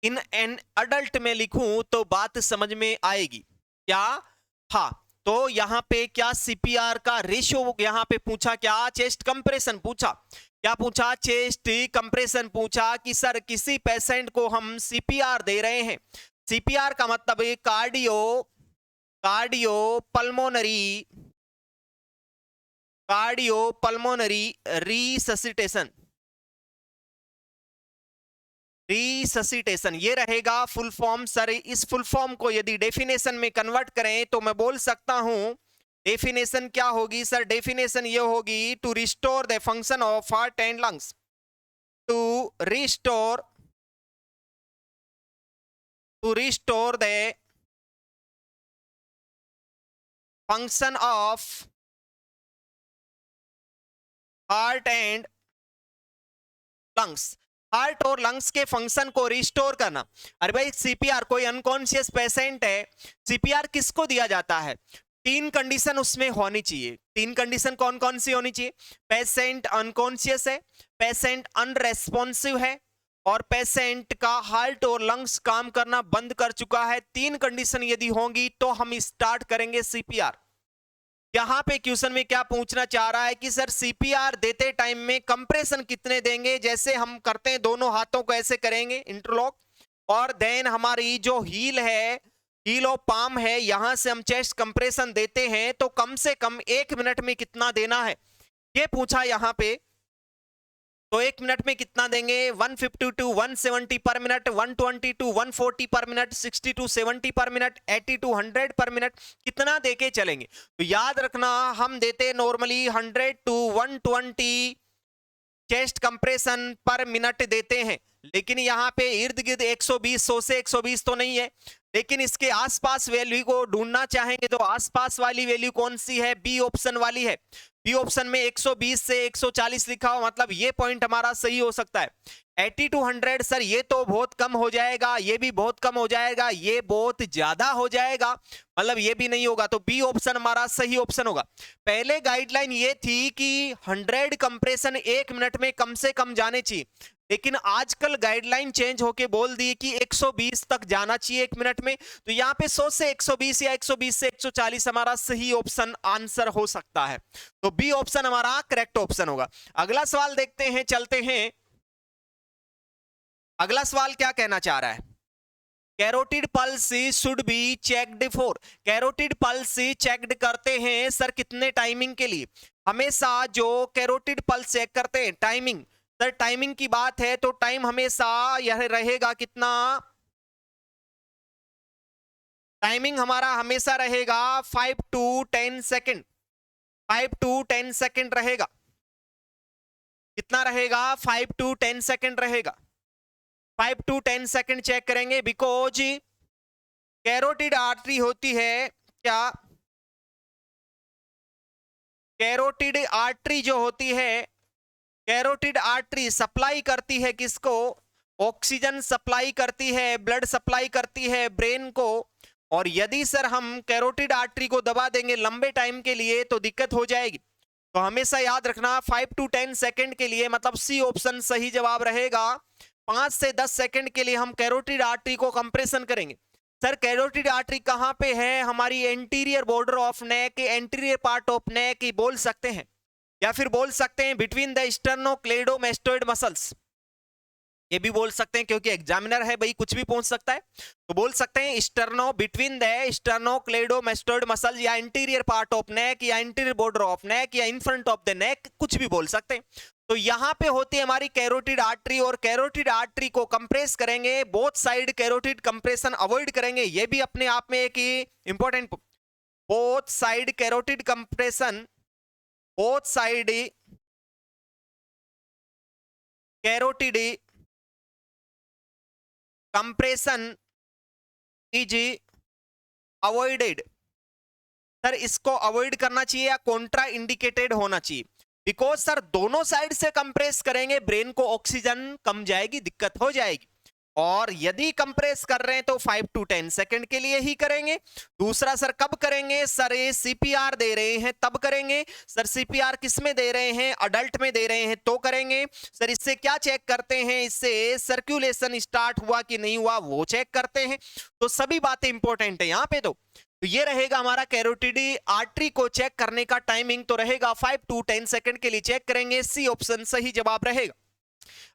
[SPEAKER 1] in an adult में लिखूं तो बात समझ में आएगी क्या? हाँ, तो यहां पे क्या सीपीआर का रेशियो यहां पे पूछा, क्या चेस्ट कंप्रेशन पूछा, क्या पूछा? चेस्ट कंप्रेशन पूछा कि सर किसी पेशेंट को हम सीपीआर दे रहे हैं, सीपीआर का मतलब कार्डियो पल्मोनरी रिससिटेशन, ये रहेगा फुल फॉर्म। सर इस फुल फॉर्म को यदि डेफिनेशन में कन्वर्ट करें तो मैं बोल सकता हूं, डेफिनेशन क्या होगी सर? डेफिनेशन ये होगी to restore the function of heart and lungs, to restore the function of heart and lungs, heart और लंग्स के फंक्शन को रिस्टोर करना। अरे भाई सीपीआर, कोई अनकॉन्शियस पेशेंट है, सीपीआर किसको दिया जाता है? तीन कंडीशन उसमें होनी चाहिए। तीन कंडीशन कौन कौन सी होनी चाहिए? पेशेंट अनकॉन्शियस है, पेशेंट अनरेस्पॉन्सिव है, और पेशेंट का हार्ट और लंग्स काम करना बंद कर चुका है। तीन कंडीशन यदि होंगी तो हम स्टार्ट करेंगे सीपीआर। यहां पे क्वेश्चन में क्या पूछना चाह रहा है कि सर सीपीआर देते टाइम में कंप्रेशन कितने देंगे? जैसे हम करते हैं दोनों हाथों को ऐसे करेंगे इंटरलॉक, और देन हमारी जो हील है, हील ऑफ पाम है, यहां से हम चेस्ट कंप्रेशन देते हैं तो कम से कम 1 मिनट में कितना देना है ये पूछा यहां पे। तो 1 मिनट में कितना देंगे? 150 टू 170 पर मिनट, 120 टू 140 पर मिनट, 60 टू 70 पर मिनट, 80 टू 100 पर मिनट, कितना देके चलेंगे? तो याद रखना हम देते normally 100 to 120 chest compression per minute देते हैं, लेकिन यहाँ पे इर्द गिर्द 120, 100 से 120 तो नहीं है, लेकिन इसके आसपास वैल्यू को ढूंढना चाहेंगे तो आसपास वाली वैल्यू कौन सी है? बी ऑप्शन वाली है। बी ऑप्शन में 120 से 140 लिखा हो, मतलब ये पॉइंट हमारा सही हो सकता है। 80 टू 100 सर ये तो बहुत कम हो जाएगा, ये भी बहुत कम हो जाएगा, ये बहुत ज्यादा हो जाएगा, मतलब ये भी नहीं होगा, तो बी ऑप्शन हमारा सही ऑप्शन होगा। पहले गाइडलाइन ये थी कि 100 कंप्रेशन 1 मिनट में कम से कम जाने चाहिए, लेकिन आजकल गाइडलाइन चेंज होके बोल दी कि 120 तक जाना चाहिए 1 मिनट में। तो यहाँ पे 100 से 120 या 120 से 140 हमारा सही ऑप्शन आंसर हो सकता है, तो बी ऑप्शन हमारा करेक्ट ऑप्शन होगा। अगला सवाल देखते हैं, चलते हैं। अगला सवाल क्या कहना चाह रहा है? Carotid pulse should be checked for, carotid pulse checked करते हैं सर कितने टाइमिंग के लिए? हमेशा जो कैरोटिड पल्स चेक करते हैं टाइमिंग, सर टाइमिंग की बात है तो टाइम हमेशा यह रहेगा कितना? टाइमिंग हमारा हमेशा रहेगा 5 टू 10 सेकेंड, 5 टू 10 सेकेंड रहेगा। कितना रहेगा? 5 टू 10 सेकेंड रहेगा। 5 टू 10 सेकेंड चेक करेंगे, बिकॉज कैरोटिड आर्टरी होती है क्या? कैरोटिड आर्टरी जो होती है, कैरोटिड आर्टरी सप्लाई करती है किसको? ऑक्सीजन सप्लाई करती है, ब्लड सप्लाई करती है ब्रेन को। और यदि सर हम कैरोटिड आर्टरी को दबा देंगे लंबे टाइम के लिए तो दिक्कत हो जाएगी। तो हमेशा याद रखना 5 टू 10 सेकेंड के लिए, मतलब सी ऑप्शन सही जवाब रहेगा। 5 से 10 सेकेंड के लिए हम कैरोटिड आर्टरी को कंप्रेशन करेंगे। सर कैरोटिड आर्टरी कहां पे है? हमारी anterior border of neck, anterior part of neck बोल सकते हैं, या फिर बोल सकते हैं बिटवीन द स्टर्नोक्लेडोमेस्टोइड मसल्स, ये भी बोल सकते हैं क्योंकि एग्जामिनर है भाई, कुछ भी पूछ सकता है। तो बोल सकते हैं स्टर्नो, बिटवीन द स्टर्नोक्लेडोमेस्टोइड मसल, या इंटीरियर पार्ट ऑफ नेक, या इंटीरियर बॉर्डर ऑफ नेक, या in front of the neck, कुछ भी बोल सकते हैं। तो यहां पे होती है हमारी कैरोटिड आर्टरी, और कैरोटिड आर्टरी को कंप्रेस करेंगे, both side carotid compression avoid करेंगे, ये भी अपने आप में एक important. Both side carotid compression, both side carotid compression is avoided, sir इसको अवॉइड करना चाहिए या कॉन्ट्रा इंडिकेटेड होना चाहिए? बिकॉज सर दोनों साइड से कंप्रेस करेंगे ब्रेन को ऑक्सीजन कम जाएगी, दिक्कत हो जाएगी। और यदि कंप्रेस कर रहे हैं तो 5 to 10 सेकंड के लिए ही करेंगे। दूसरा सर कब करेंगे? सर ये सीपीआर दे रहे हैं तब करेंगे। सर सीपीआर किस में दे रहे हैं? अडल्ट में दे रहे हैं तो करेंगे। सर इससे क्या चेक करते हैं? इससे सर्कुलेशन स्टार्ट हुआ कि नहीं हुआ वो चेक करते हैं। तो सभी बातें इंपॉर्टेंट है यहाँ पे। तो ये रहेगा हमारा कैरोटिड आर्टरी को चेक करने का टाइमिंग, तो रहेगा 5 to 10 सेकंड के लिए चेक करेंगे। सी ऑप्शन सही जवाब रहेगा।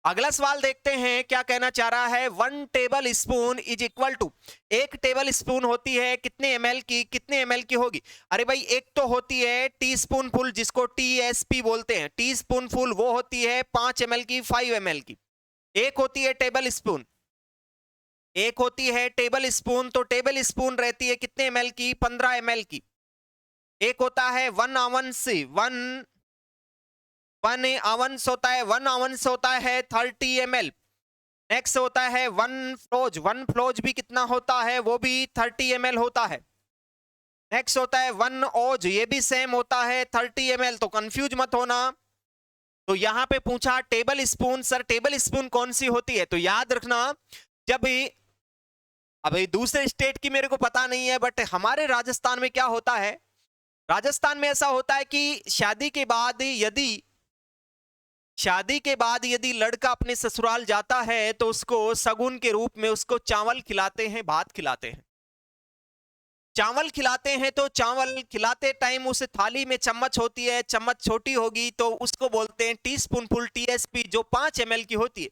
[SPEAKER 1] अगला सवाल देखते हैं क्या कहना चाह रहा है। 1 tablespoon is equal to, 1 tablespoon होती है कितने ml की? कितने ml की होगी? अरे भाई एक तो होती है टी स्पून फुल जिसको TSP बोलते हैं, टी स्पून फुल वो होती है 5 ml की, 5 ml की। एक होती है टेबल स्पून, एक होती है टेबल स्पून, तो टेबल स्पून रहती है कितने ml की? 15 ml की। एक होता है 1 आउंस, 1 आउंस होता है, 1 आउंस होता है 30 ml। नेक्स्ट होता है 1 फ्लोज, 1 फ्लोज भी कितना होता है? वो भी 30 ml होता है। नेक्स्ट होता है 1 ओज, ये भी सेम होता है 30 ml। तो कंफ्यूज मत होना। तो यहां पे पूछा table spoon, sir table spoon कौन सी होती है? तो याद रखना जब अब दूसरे स्टेट की मेरे को पता नहीं है, बट हमारे राजस्थान में क्या होता है, राजस्थान में ऐसा होता है कि शादी के बाद यदि लड़का अपने ससुराल जाता है तो उसको सगुन के रूप में उसको चावल खिलाते हैं, भात खिलाते हैं। चावल खिलाते हैं तो चावल खिलाते टाइम उस थाली में चम्मच होती है, चम्मच छोटी होगी तो उसको बोलते हैं टी स्पून फुल TSP, जो 5 ml की होती है।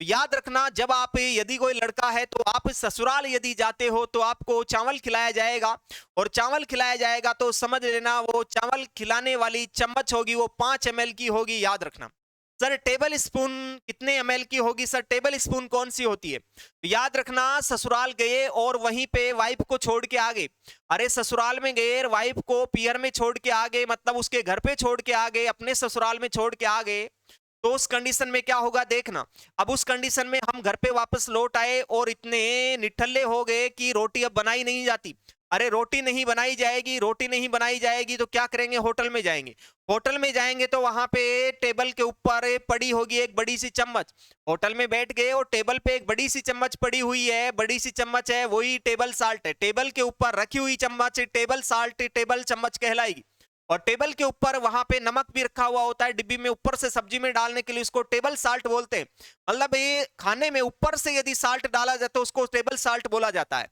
[SPEAKER 1] याद रखना जब आप यदि कोई लड़का है तो आप ससुराल यदि जाते हो तो आपको चावल खिलाया जाएगा, और चावल खिलाया जाएगा तो समझ लेना वो चावल खिलाने वाली चम्मच होगी वो 5 ml की होगी। याद रखना। सर टेबल स्पून कितने ml की होगी? सर टेबल स्पून कौन सी होती है? याद रखना ससुराल गए और वहीं पे वाइफ को छोड़ के आ गए। अरे ससुराल में गए वाइफ को पियर में छोड़ के आ गए, मतलब उसके घर पे छोड़ के आ गए, अपने ससुराल में छोड़ के आ गए, तो उस कंडीशन में क्या होगा देखना। अब उस कंडीशन में हम घर पे वापस लौट आए और इतने निठल्ले हो गए कि रोटी अब बनाई नहीं जाती। अरे रोटी नहीं बनाई जाएगी, रोटी नहीं बनाई जाएगी तो क्या करेंगे? होटल में जाएंगे। होटल में जाएंगे तो वहां पे टेबल के ऊपर पड़ी होगी एक बड़ी सी चम्मच। होटल में बैठ गए और टेबल पे एक बड़ी सी चम्मच पड़ी हुई है, बड़ी सी चम्मच है, वही टेबल साल्ट है। टेबल के ऊपर रखी हुई चम्मच टेबल साल्ट, टेबल चम्मच कहलाएगी। और टेबल के ऊपर वहां पे नमक भी रखा हुआ होता है डिब्बी में, ऊपर से सब्जी में डालने के लिए, उसको टेबल साल्ट बोलते हैं। मतलब ये खाने में ऊपर से यदि साल्ट डाला जाए तो उसको टेबल साल्ट बोला जाता है।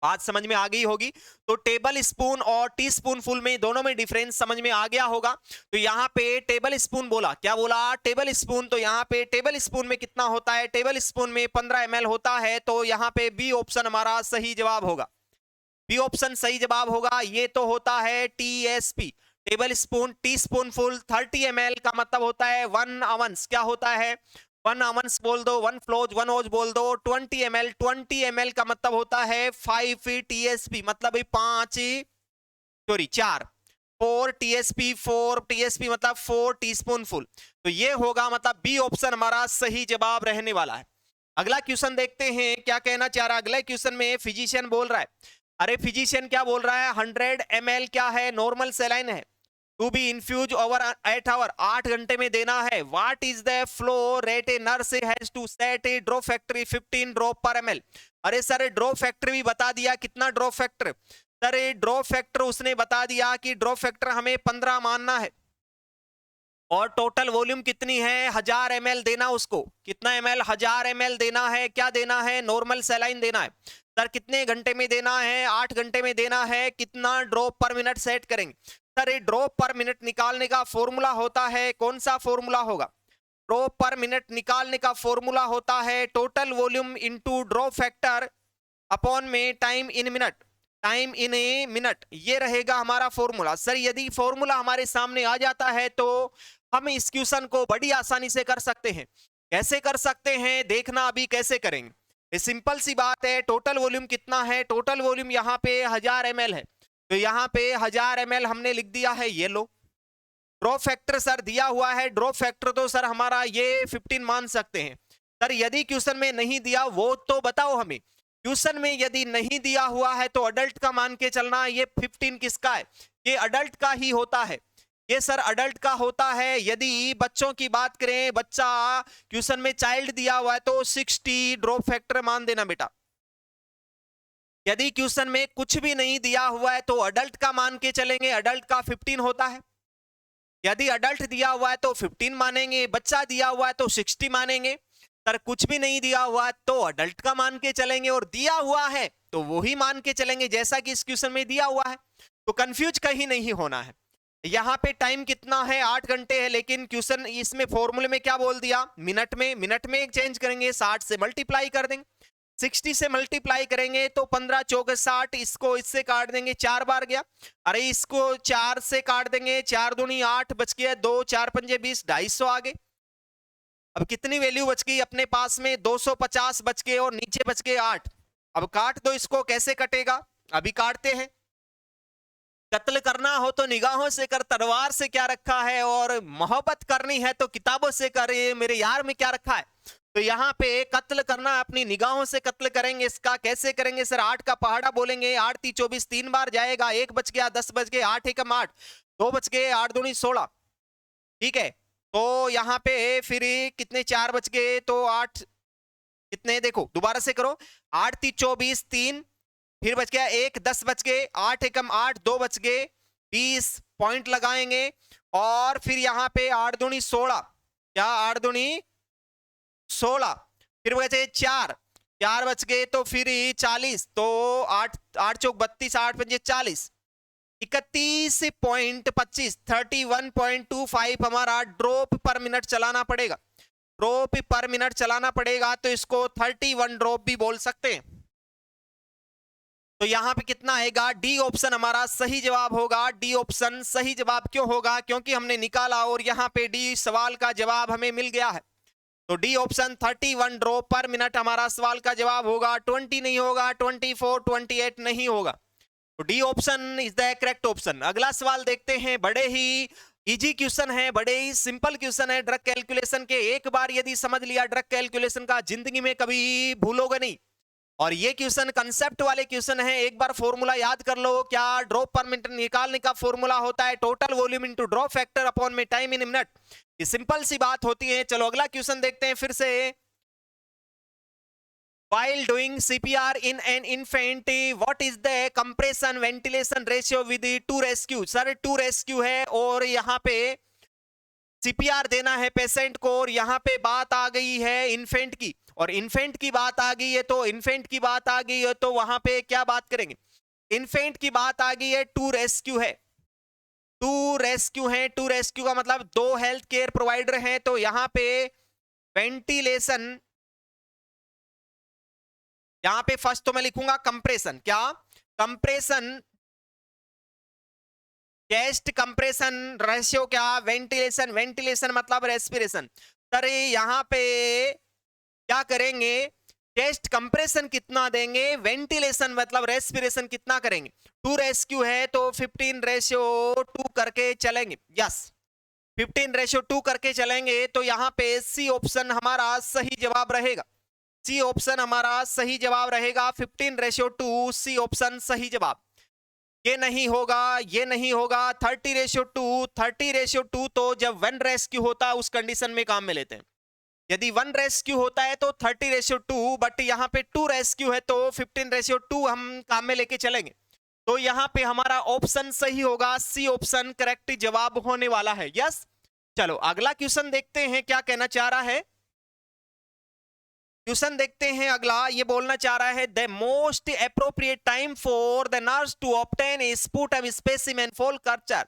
[SPEAKER 1] बात समझ में आ गई होगी। तो टेबल स्पून और टी स्पून फुल में दोनों में डिफरेंस समझ में आ गया होगा। तो यहाँ पे टेबल स्पून बोला, क्या बोला? Table spoon. तो यहाँ पे टेबल स्पून में कितना होता है? टेबल स्पून में 15 ml होता है। तो यहाँ पे बी ऑप्शन हमारा सही जवाब होगा। बी ऑप्शन सही जवाब होगा। ये तो होता है TSP, table spoon. Tea spoon full 30 ml का मतलब होता है 1 आउंस। क्या होता है? 1 आउंस बोल दो, 1 फ्लोज, 1 ओज बोल दो। 20 ml का मतलब होता है 5 TSP, मतलब 4 4 TSP मतलब 4 टीस्पून फुल। तो ये होगा, मतलब बी ऑप्शन हमारा सही जवाब रहने वाला है। अगला क्वेश्चन देखते हैं क्या कहना चाह रहा है। अगले क्वेश्चन में फिजिशियन बोल रहा है, अरे फिजिशियन क्या बोल रहा है? 100 ml क्या है? नॉर्मल सेलाइन है, to be infuse over 8 hour, 8 घंटे में देना है। What is the flow rate a nurse has to set a drop factor 15 drop per ml? अरे सर ड्रॉप फैक्टर भी बता दिया, कितना drop factor? Sir drop factor उसने बता दिया कि ड्रॉप फैक्टर हमें 15 मानना है, और टोटल वॉल्यूम कितनी है? 1000 ml देना उसको। कितना ml? 1000 ml देना है। क्या देना है? नॉर्मल सेलाइन देना है। सर कितने घंटे में देना है? 8 घंटे में देना है। कितना ड्रॉप पर मिनट सेट करेंगे? सर ये ड्रॉप पर मिनट निकालने का फॉर्मूला होता है, कौन सा फॉर्मूला होगा? ड्रॉप पर मिनट निकालने का फॉर्मूला होता है total volume into drop factor upon में time in minute, time in a minute, ये रहेगा हमारा फॉर्मूला। सर यदि फॉर्मूला हमारे सामने आ जाता है तो हम इस क्वेश्चन को बड़ी आसानी से कर सकते हैं। कैसे कर सकते हैं देखना, अभी कैसे करेंगे। ये सिंपल सी बात है। टोटल वॉल्यूम कितना है? टोटल वॉल्यूम यहाँ पे 1000 ml है, तो यहाँ पे 1000 ml हमने लिख दिया है। ये लो ड्रॉप फैक्टर सर दिया हुआ है। ड्रॉप फैक्टर तो सर हमारा ये 15 मान सकते हैं। सर यदि क्वेश्चन में नहीं दिया वो तो बताओ हमें। क्वेश्चन में यदि नहीं दिया हुआ है तो अडल्ट का मान के चलना। ये 15 किसका है? ये अडल्ट का ही होता है, ये सर अडल्ट का होता है। यदि बच्चों की बात करें, बच्चा क्वेश्चन में चाइल्ड दिया हुआ है तो 60 ड्रॉप फैक्टर मान देना बेटा। यदि क्वेश्चन में कुछ भी नहीं दिया हुआ है तो अडल्ट का मान के चलेंगे, अडल्ट का 15 होता है। यदि अडल्ट दिया हुआ है तो 15 मानेंगे, बच्चा दिया हुआ है तो 60 मानेंगे। सर कुछ भी नहीं दिया हुआ है तो अडल्ट का मान के चलेंगे, और दिया हुआ है तो वो ही मान के चलेंगे जैसा कि इस क्वेश्चन में दिया हुआ है। तो कंफ्यूज कहीं नहीं होना है। यहाँ पे टाइम कितना है? 8 घंटे है, लेकिन क्वेश्चन इसमें फॉर्मूले में क्या बोल दिया? मिनट में। मिनट में चेंज करेंगे, 60 से मल्टीप्लाई कर देंगे, 60 से मल्टीप्लाई करेंगे तो 15 चौक 60, इसको इससे काट देंगे, 4 बार गया। अरे इसको 4 से काट देंगे, 4 दूनी 8 बच गया, 2 4 पंजे 20, 250 आ गए। अब कितनी वैल्यू बच गई अपने पास में? 250 बच गए और नीचे बच गए 8। अब काट दो इसको, कैसे कटेगा? अभी काटते हैं। कत्ल करना हो तो निगाहों से कर, तलवार से क्या रखा है, और मोहब्बत करनी है तो किताबों से कर, मेरे यार में क्या रखा है? तो यहाँ पे कत्ल करना अपनी निगाहों से कत्ल करेंगे। इसका कैसे करेंगे सर? 8 का पहाड़ा बोलेंगे, 8 × 24, 3 बार जाएगा, 1 बच गया, 10 बच गए, 8 × 8, 2 बच गए, 8 दूनी 16। ठीक है, तो यहाँ पे फिर कितने 4 बच गए, तो 8 कितने देखो दोबारा से करो, 8 × 24, 3, फिर बच गया 1, 10 बच गए, 8 × 8, 2 बच गए, 20 पॉइंट लगाएंगे। और फिर यहाँ पे 8 दूनी 16, क्या 8 दूनी 16, फिर बचे 4, 4 बच गए, तो फिर 40, तो 8 8 चौक 32, 8 पंजे 40, 31.25, 31.25 हमारा ड्रॉप पर मिनट चलाना पड़ेगा। ड्रॉप पर मिनट चलाना पड़ेगा, तो इसको 31 ड्रॉप भी बोल सकते हैं। तो यहां पे कितना आएगा? डी ऑप्शन हमारा सही जवाब होगा। डी ऑप्शन सही जवाब क्यों होगा? क्योंकि हमने निकाला और यहां पे डी सवाल का जवाब हमें मिल गया है। तो डी ऑप्शन 31 ड्रॉप पर मिनट हमारा सवाल का जवाब होगा। 20 नहीं होगा, 24, 28 नहीं होगा। तो D option is the correct option. अगला सवाल देखते हैं, बड़े ही इजी क्वेश्चन है, बड़े ही सिंपल क्वेश्चन है ड्रग कैलकुलेशन के। एक बार यदि समझ लिया ड्रग कैलकुलेशन का, जिंदगी में कभी भूलोगे नहीं। और ये क्वेश्चन कंसेप्ट वाले क्वेश्चन है। एक बार फॉर्मूला याद कर लो, क्या ड्रॉप पर मिनट निकालने का फॉर्मूला होता है total volume into drop factor upon में टाइम इन मिनट। ये सिंपल सी बात होती है। चलो अगला क्वेश्चन देखते हैं फिर से। While doing CPR in an infant, what is the compression ventilation ratio with the 2 rescue? Sir 2 rescue है और यहाँ पे CPR देना है पेशेंट को, और यहाँ पे बात आ गई है इन्फेंट की, और इन्फेंट की बात आ गई है, तो इन्फेंट की बात आ गई है तो वहां पे क्या बात करेंगे? इन्फेंट की बात आ गई है, 2 रेस्क्यू है, 2 रेस्क्यू है। 2 रेस्क्यू का मतलब 2 हेल्थ केयर प्रोवाइडर हैं। तो यहाँ पे वेंटिलेशन, यहाँ पे फर्स्ट तो मैं लिखूंगा कंप्रेशन, क्या कंप्रेशन, चेस्ट कंप्रेशन रेशियो, क्या वेंटिलेशन, वेंटिलेशन मतलब रेस्पिरेशन। सर यहाँ पे क्या करेंगे? चेस्ट कंप्रेशन कितना देंगे, वेंटिलेशन मतलब रेस्पिरेशन कितना करेंगे। 2 रेस्क्यू है तो 15:2 करके चलेंगे। यस, 15:2 करके चलेंगे। तो यहाँ पे सी ऑप्शन हमारा सही जवाब रहेगा। सी ऑप्शन हमारा सही जवाब रहेगा। 15:2 सी ऑप्शन सही जवाब। ये नहीं होगा, ये नहीं होगा। 30:2, 30:2 तो जब 1 रेस्क्यू होता है उस कंडीशन में काम में लेते हैं। यदि 1 रेस्क्यू होता है तो 30:2, बट यहाँ पे 2 रेस्क्यू है तो 15:2 हम काम में लेके चलेंगे। तो यहाँ पे हमारा ऑप्शन सही होगा, सी ऑप्शन करेक्ट जवाब होने वाला है। यस, चलो अगला क्वेश्चन देखते हैं क्या कहना चाह रहा है। क्वेश्चन देखते हैं अगला, ये बोलना चाह रहा है the most appropriate time for the nurse to obtain a sputum specimen for culture.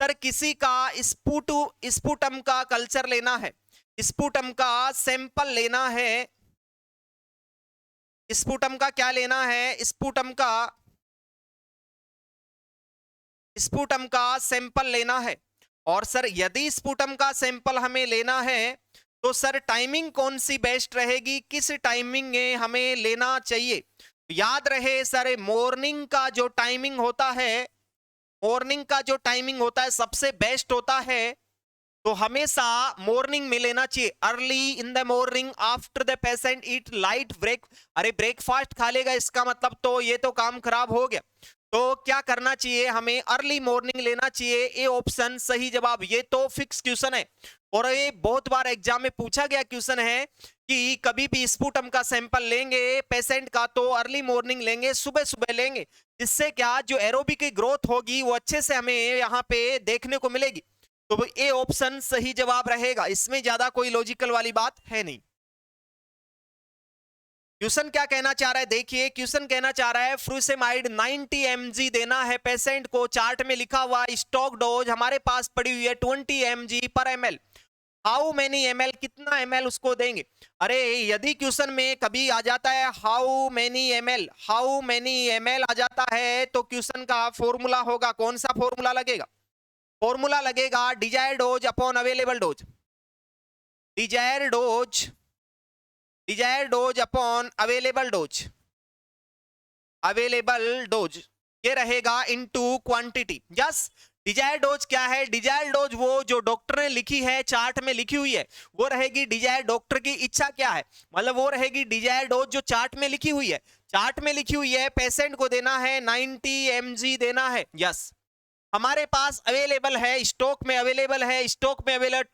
[SPEAKER 1] Sir किसी का स्पूटम का कल्चर लेना है, स्पूटम का सैंपल लेना है, स्पूटम का क्या लेना है? स्पूटम का सैंपल लेना है। और सर यदि स्पूटम का सैंपल हमें लेना है तो सर टाइमिंग कौन सी बेस्ट रहेगी, किस टाइमिंग में हमें लेना चाहिए? याद रहे सर, मॉर्निंग का जो टाइमिंग होता है, मॉर्निंग का जो टाइमिंग होता है सबसे बेस्ट होता है तो हमेशा मॉर्निंग में लेना चाहिए, early in the morning after the patient eat light break. अरे ब्रेकफास्ट खा लेगा इसका मतलब तो ये तो काम खराब हो गया। तो क्या करना चाहिए, हमें अर्ली मॉर्निंग लेना चाहिए, ए ऑप्शन सही जवाब। ये तो फिक्स क्वेश्चन है और ये बहुत बार एग्जाम में पूछा गया क्वेश्चन है कि कभी भी स्पुटम का सैंपल लेंगे पेशेंट का तो अर्ली मॉर्निंग लेंगे, सुबह सुबह लेंगे, जिससे क्या जो एरोबिक की ग्रोथ होगी वो अच्छे से हमें यहाँ पे देखने को मिलेगी। तो ए ऑप्शन सही जवाब रहेगा, इसमें ज्यादा कोई लॉजिकल वाली बात है नहीं। क्वेश्चन क्या कहना चाह रहा है, देखिए क्वेश्चन कहना चाह रहा है फ्रूसेमाइड 90 mg देना है पेशेंट को, चार्ट में लिखा हुआ स्टॉक डोज हमारे पास पड़ी हुई है 20 mg पर ml। हाउ मेनी ml, कितना ml उसको देंगे। अरे यदि क्वेश्चन में कभी आ जाता है हाउ मेनी ml आ जाता है तो क्वेश्चन का फॉर्मूला होगा, कौन सा फॉर्मूला लगेगा, फॉर्मूला लगेगा desired dose upon available dose, desired dose upon available dose ये रहेगा into quantity. Yes, desired dose क्या है, डिजायर्ड डोज वो जो डॉक्टर ने लिखी है, चार्ट में लिखी हुई है, वो रहेगी डिजायर्ड, डॉक्टर की इच्छा क्या है, मतलब वो रहेगी डिजायर्ड डोज जो चार्ट में लिखी हुई है। चार्ट में लिखी हुई है पेशेंट को देना है 90 mg देना है। यस, हमारे पास अवेलेबल है, स्टॉक में अवेलेबल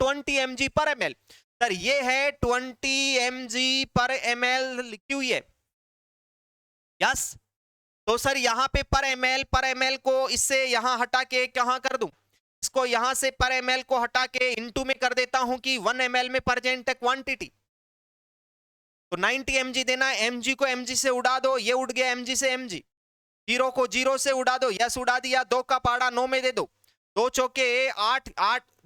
[SPEAKER 1] 20 mg पर ml। सर ये है 20 mg पर ml लिखी हुई है। यस, तो सर यहाँ पे पर ml को इससे यहाँ हटा के कहाँ कर दूं, इसको यहाँ से पर ml को हटा के इनटू में कर देता हूं कि 1 ml में प्रेजेंट है क्वांटिटी। तो 90 mg देना है, mg को mg से उड़ा दो, ये उड़ गया mg से mg, 0 को 0 से उड़ा दो, यस उड़ा दिया, 2 का पहाड़ा 9 में दे दो, 2 चौके 8,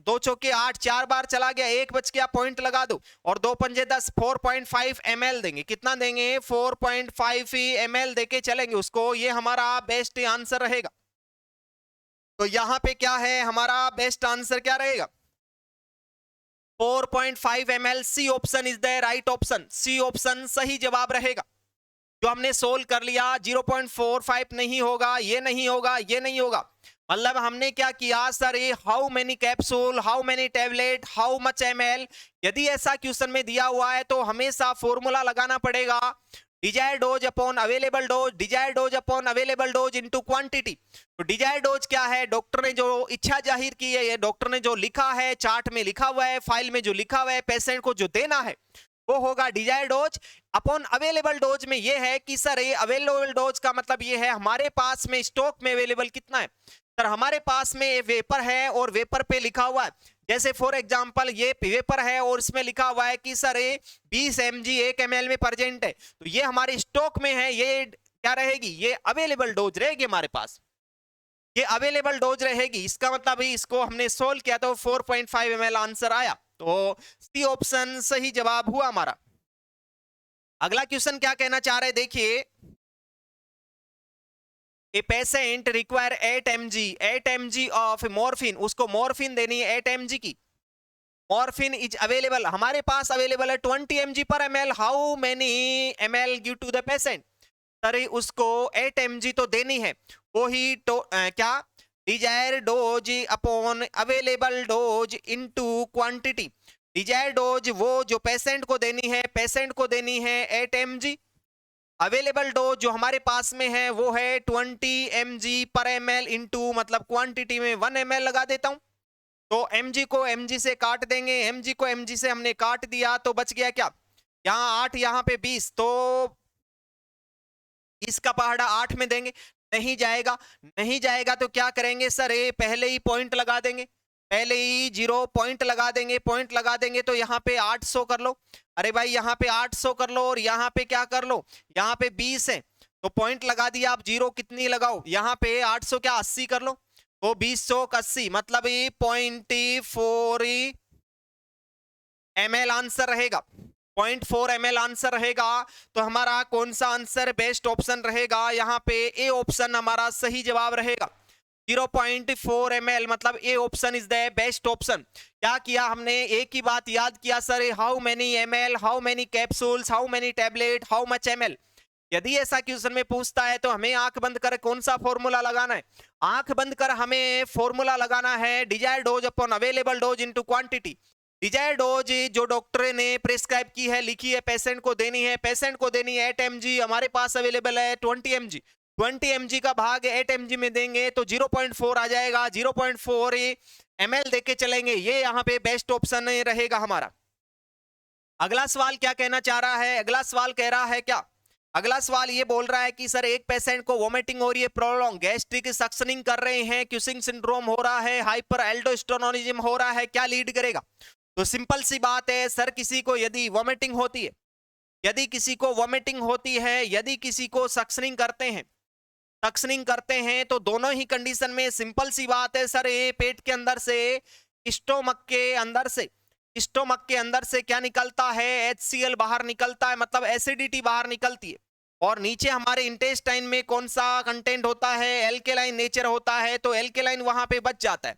[SPEAKER 1] 2 चौके 8, 4 बार चला गया, 1 बच गया, पॉइंट लगा दो, और 2 पंजे 10, 4.5 ml देंगे। कितना देंगे, 4.5 ml देके चलेंगे उसको, ये हमारा बेस्ट आंसर रहेगा। तो यहाँ पे क्या है, हमारा बेस्ट आंसर क्या रहेगा, 4.5 ml। C option is the right option, C option सही जवाब रहेगा। जो हमने सोल्व कर लिया 0.45 नहीं होगा, ये नहीं होगा, ये नहीं होगा, मतलब हमने क्या किया सर, ये how many capsule, how many tablet, how much ml। यदि ऐसा क्वेश्चन में दिया हुआ है तो हमेशा फॉर्मूला लगाना पड़ेगा, desired dose upon available dose, desired dose upon available dose into quantity. तो डिजायर्ड डोज क्या है, डॉक्टर ने जो इच्छा जाहिर की है, ये डॉक्टर ने जो लिखा है, चार्ट में लिखा हुआ है, फाइल में जो लिखा हुआ है, पेशेंट को जो देना है वो होगा desired dose upon available dose. में ये है कि सर ये अवेलेबल डोज का मतलब ये है हमारे पास में स्टॉक में अवेलेबल कितना है। सर हमारे पास में वेपर है और वेपर पे लिखा हुआ है, जैसे फॉर एग्जांपल ये वेपर है और इसमें लिखा हुआ है कि सर ये 20 mg 1 ml में प्रेजेंट है, तो ये हमारे स्टॉक में है, ये क्या रहेगी, ये अवेलेबल डोज रहेगी हमारे पास, ये अवेलेबल डोज रहेगी। इसका मतलब इसको हमने सोल्व किया तो 4.5 ml आंसर आया, तो सी ऑप्शन सही जवाब हुआ हमारा। अगला क्वेश्चन क्या कहना चाह रहे हैं, देखिए a patient require 8 mg of morphine, उसको मॉर्फिन देनी है 8 mg की, मॉर्फिन इज अवेलेबल, हमारे पास अवेलेबल है 20 mg पर ml, how many ml give to the patient. Sir उसको 8 mg तो देनी है, वो ही तो क्या desire dose upon available dose into quantity. Desire dose वो जो पेशेंट को देनी है, पेशेंट को देनी है 8 mg, अवेलेबल डोज जो हमारे पास में है वो है 20 mg पर ml इनटू मतलब क्वांटिटी में 1 ml लगा देता हूं। तो mg को mg से काट देंगे, mg को mg से हमने काट दिया तो बच गया क्या, यहाँ 8 यहाँ पे 20, तो इसका पहाड़ा 8 में देंगे, नहीं जाएगा, नहीं जाएगा तो क्या करेंगे सर, ये पहले ही पॉइंट लगा देंगे, पहले ही 0 पॉइंट लगा देंगे, पॉइंट लगा देंगे तो यहाँ पे 800 कर लो, अरे भाई यहाँ पे 800 कर लो और यहाँ पे क्या कर लो, यहाँ पे 20 है तो पॉइंट लगा दिया, आप 0 कितनी लगाओ, यहाँ पे 800 क्या 80 कर लो, तो 20 का 80 मतलब 0.4 ml आंसर रहेगा, 0.4 ml आंसर रहेगा। तो हमारा कौन सा आंसर बेस्ट ऑप्शन रहेगा, यहाँ पे ए ऑप्शन हमारा सही जवाब रहेगा, 0.4 ml मतलब A option is the best option. क्या किया हमने, एक ही बात याद किया sir, how many ml, how many capsules, how many tablet, how much ml। यदि ऐसा क्वेश्चन में पूछता है तो हमें आंख बंद कर कौन सा फॉर्मूला लगाना है, आंख बंद कर हमें फॉर्मूला लगाना है desired dose upon available dose into quantity. Desired dose जो डॉक्टर ने प्रिस्क्राइब की है, लिखी है, पेशेंट को देनी है, पेशेंट को देनी है 8 mg, हमारे पास अवेलेबल है 20 mg, 20 mg का भाग 8 mg में देंगे तो 0.4 आ जाएगा, 0.4 ml देके चलेंगे, ये यहाँ पे बेस्ट ऑप्शन रहेगा हमारा। अगला सवाल क्या कहना चाह रहा है, अगला सवाल कह रहा है क्या, अगला सवाल ये बोल रहा है कि सर एक पेशेंट को वोमिटिंग हो रही है, प्रोलॉन्ग गैस्ट्रिक सक्शनिंग कर रहे हैं, क्यूसिंग सिंड्रोम हो रहा है, हाइपर एल्डोस्टेरोनिज्म हो रहा है, क्या लीड करेगा? तो सिंपल सी बात है सर, किसी को यदि वोमिटिंग होती है, यदि किसी को वोमिटिंग होती है, यदि किसी को सक्शनिंग करते हैं, सक्शनिंग करते हैं, तो दोनों ही कंडीशन में सिंपल सी बात है सर, ये पेट के अंदर से, स्टोमक के अंदर से, स्टोमक के अंदर से क्या निकलता है, HCl बाहर निकलता है, मतलब एसिडिटी बाहर निकलती है, और नीचे हमारे इंटेस्टाइन में कौन सा कंटेंट होता है, एल्केलाइन नेचर होता है, तो एल्केलाइन वहां पे बच जाता है।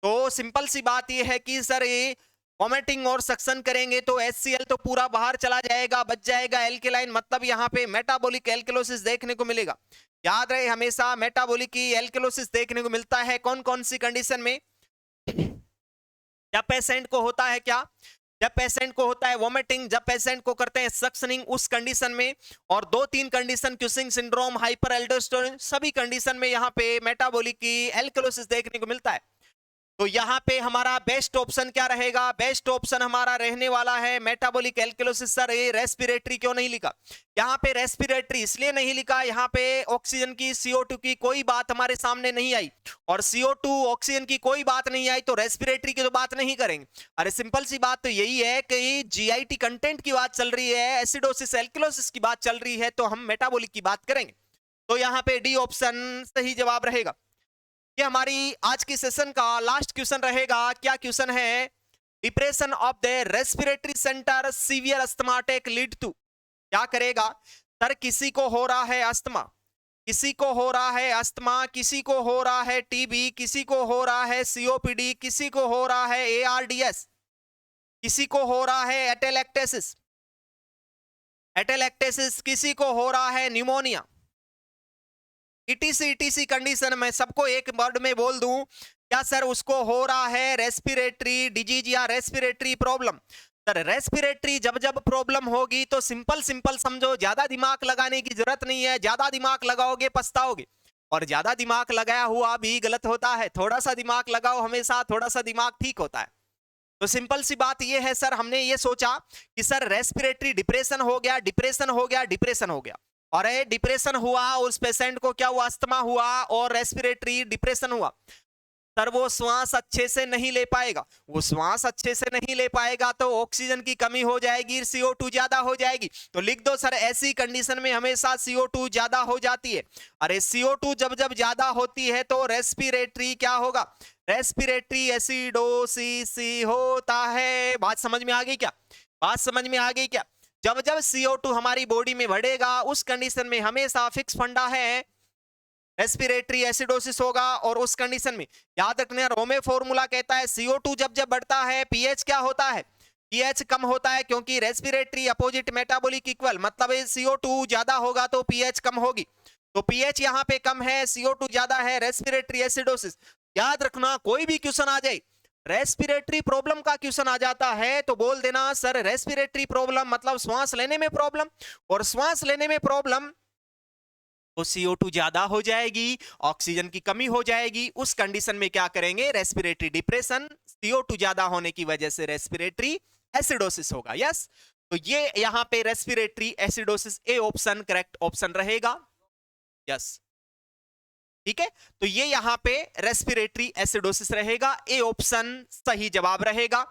[SPEAKER 1] तो सिंपल सी बात ये है कि सर ये वोमिटिंग और सक्शन करेंगे तो HCl तो पूरा बाहर चला जाएगा, बच जाएगा एल्केलाइन, मतलब यहाँ पे मेटाबॉलिक एल्केलोसिस देखने को मिलेगा। याद रहे हमेशा मेटाबॉलिक एल्केलोसिस देखने को मिलता है कौन कौन सी कंडीशन में, जब पेशेंट को होता है क्या, जब पेशेंट को होता है वोमिटिंग, जब पेशेंट को करते हैं सक्शनिंग, उस कंडीशन में, और 2-3 कंडीशन क्यूसिंग सिंड्रोम, हाइपर एल्डोस्टेरोन, सभी कंडीशन में यहाँ पे मेटाबॉलिक एल्केलोसिस देखने को मिलता है। तो यहाँ पे हमारा बेस्ट ऑप्शन क्या रहेगा, बेस्ट ऑप्शन हमारा रहने वाला है मेटाबॉलिक एल्केलोसिस। सर ये रेस्पिरेटरी क्यों नहीं लिखा, यहाँ पे रेस्पिरेटरी इसलिए नहीं लिखा, यहाँ पे ऑक्सीजन की CO2 की कोई बात हमारे सामने नहीं आई, और CO2 ऑक्सीजन की कोई बात नहीं आई, तो रेस्पिरेटरी की तो बात नहीं करेंगे। अरे सिंपल सी बात तो यही है कि GIT कंटेंट की बात चल रही है, एसिडोसिस एल्केलोसिस की बात चल रही है, तो हम मेटाबॉलिक की बात करेंगे। तो यहाँ पे डी ऑप्शन सही जवाब रहेगा। ये हमारी आज की सेशन का लास्ट क्वेश्चन रहेगा। क्या क्वेश्चन है, depression of the respiratory centre severe asthmatic lead to, क्या करेगा सर, किसी को हो रहा है अस्थमा, किसी को हो रहा है अस्थमा, किसी को हो रहा है टीबी, किसी को हो रहा है COPD, किसी को हो रहा है ARDS, किसी को हो रहा है एटेलेक्टेसिस, एटेलेक्टेसिस, किसी को हो रहा है न्यूमोनिया, ETC कंडीशन में सबको एक वर्ड में बोल दूं क्या सर, उसको हो रहा है रेस्पिरेटरी डिजीज या रेस्पिरेटरी प्रॉब्लम। सर रेस्पिरेटरी जब जब प्रॉब्लम होगी तो सिंपल समझो, ज्यादा दिमाग लगाने की जरूरत नहीं है, ज्यादा दिमाग लगाओगे पछताओगे, और ज्यादा दिमाग लगाया हुआ भी गलत होता है, थोड़ा सा दिमाग लगाओ, हमेशा थोड़ा सा दिमाग ठीक होता है। तो सिंपल सी बात ये है सर, हमने ये सोचा कि सर रेस्पिरेटरी डिप्रेशन हो गया, डिप्रेशन हो गया, डिप्रेशन हो गया, और ये डिप्रेशन हुआ, उस पेशेंट को क्या हुआ, अस्थमा हुआ और रेस्पिरेटरी डिप्रेशन हुआ। सर वो श्वास अच्छे से नहीं ले पाएगा, वो श्वास अच्छे से नहीं ले पाएगा तो ऑक्सीजन की कमी हो जाएगी, CO2 ज्यादा हो जाएगी। तो लिख दो सर, ऐसी कंडीशन में हमेशा CO2 ज्यादा हो जाती है। अरे CO2 जब जब ज्यादा होती है तो रेस्पिरेटरी क्या होगा, रेस्पिरेटरी एसिडोसिस होता है। बात समझ में आ गई क्या, बात समझ में आ गई क्या? जब जब CO2 हमारी बॉडी में बढ़ेगा उस कंडीशन में हमेशा फिक्स फंडा है रेस्पिरेटरी एसिडोसिस होगा, और उस कंडीशन में याद रखना रोमे फॉर्मूला कहता है CO2 जब जब बढ़ता है pH क्या होता है, pH कम होता है, क्योंकि रेस्पिरेटरी अपोजिट मेटाबॉलिक इक्वल, मतलब CO2 ज्यादा होगा तो pH कम होगी, तो pH यहाँ पे कम है, CO2 ज्यादा है, रेस्पिरेटरी एसिडोसिस। याद रखना कोई भी क्वेश्चन आ जाए, रेस्पिरेटरी प्रॉब्लम का क्वेश्चन आ जाता है तो बोल देना सर रेस्पिरेटरी प्रॉब्लम मतलब श्वास लेने में प्रॉब्लम, और श्वास लेने में प्रॉब्लम तो CO2 ज्यादा हो जाएगी, ऑक्सीजन की कमी हो जाएगी, उस कंडीशन में क्या करेंगे, रेस्पिरेटरी डिप्रेशन, CO2 ज्यादा होने की वजह से रेस्पिरेटरी एसिडोसिस होगा। यस, तो ये यहां पे respiratory acidosis A option correct option रहेगा। यस, ठीक है, तो ये यहां पे रेस्पिरेटरी एसिडोसिस रहेगा, ए ऑप्शन सही जवाब रहेगा।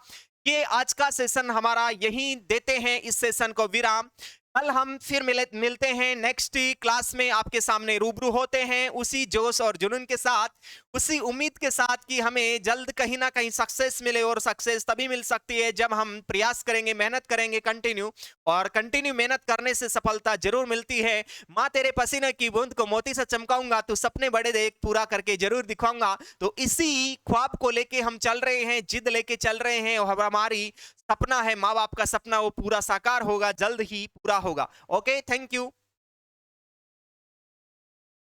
[SPEAKER 1] ये आज का सेशन हमारा यहीं देते हैं इस सेशन को विराम। कल हम फिर मिलते हैं नेक्स्ट क्लास में, आपके सामने रूबरू होते हैं उसी जोश और जुनून के साथ, उसी उम्मीद के साथ कि हमें जल्द कहीं ना कहीं सक्सेस मिले, और सक्सेस तभी मिल सकती है जब हम प्रयास करेंगे, मेहनत करेंगे कंटिन्यू, और कंटिन्यू मेहनत करने से सफलता जरूर मिलती है। माँ तेरे पसीने की बूंद को मोती से चमकाऊंगा, तो सपने बड़े देख पूरा करके जरूर दिखाऊंगा। तो इसी ख्वाब को लेके हम चल रहे हैं, जिद लेके चल रहे हैं, और हमारी सपना है माँ बाप का सपना वो पूरा साकार होगा, जल्द ही पूरा होगा। Okay, thank you.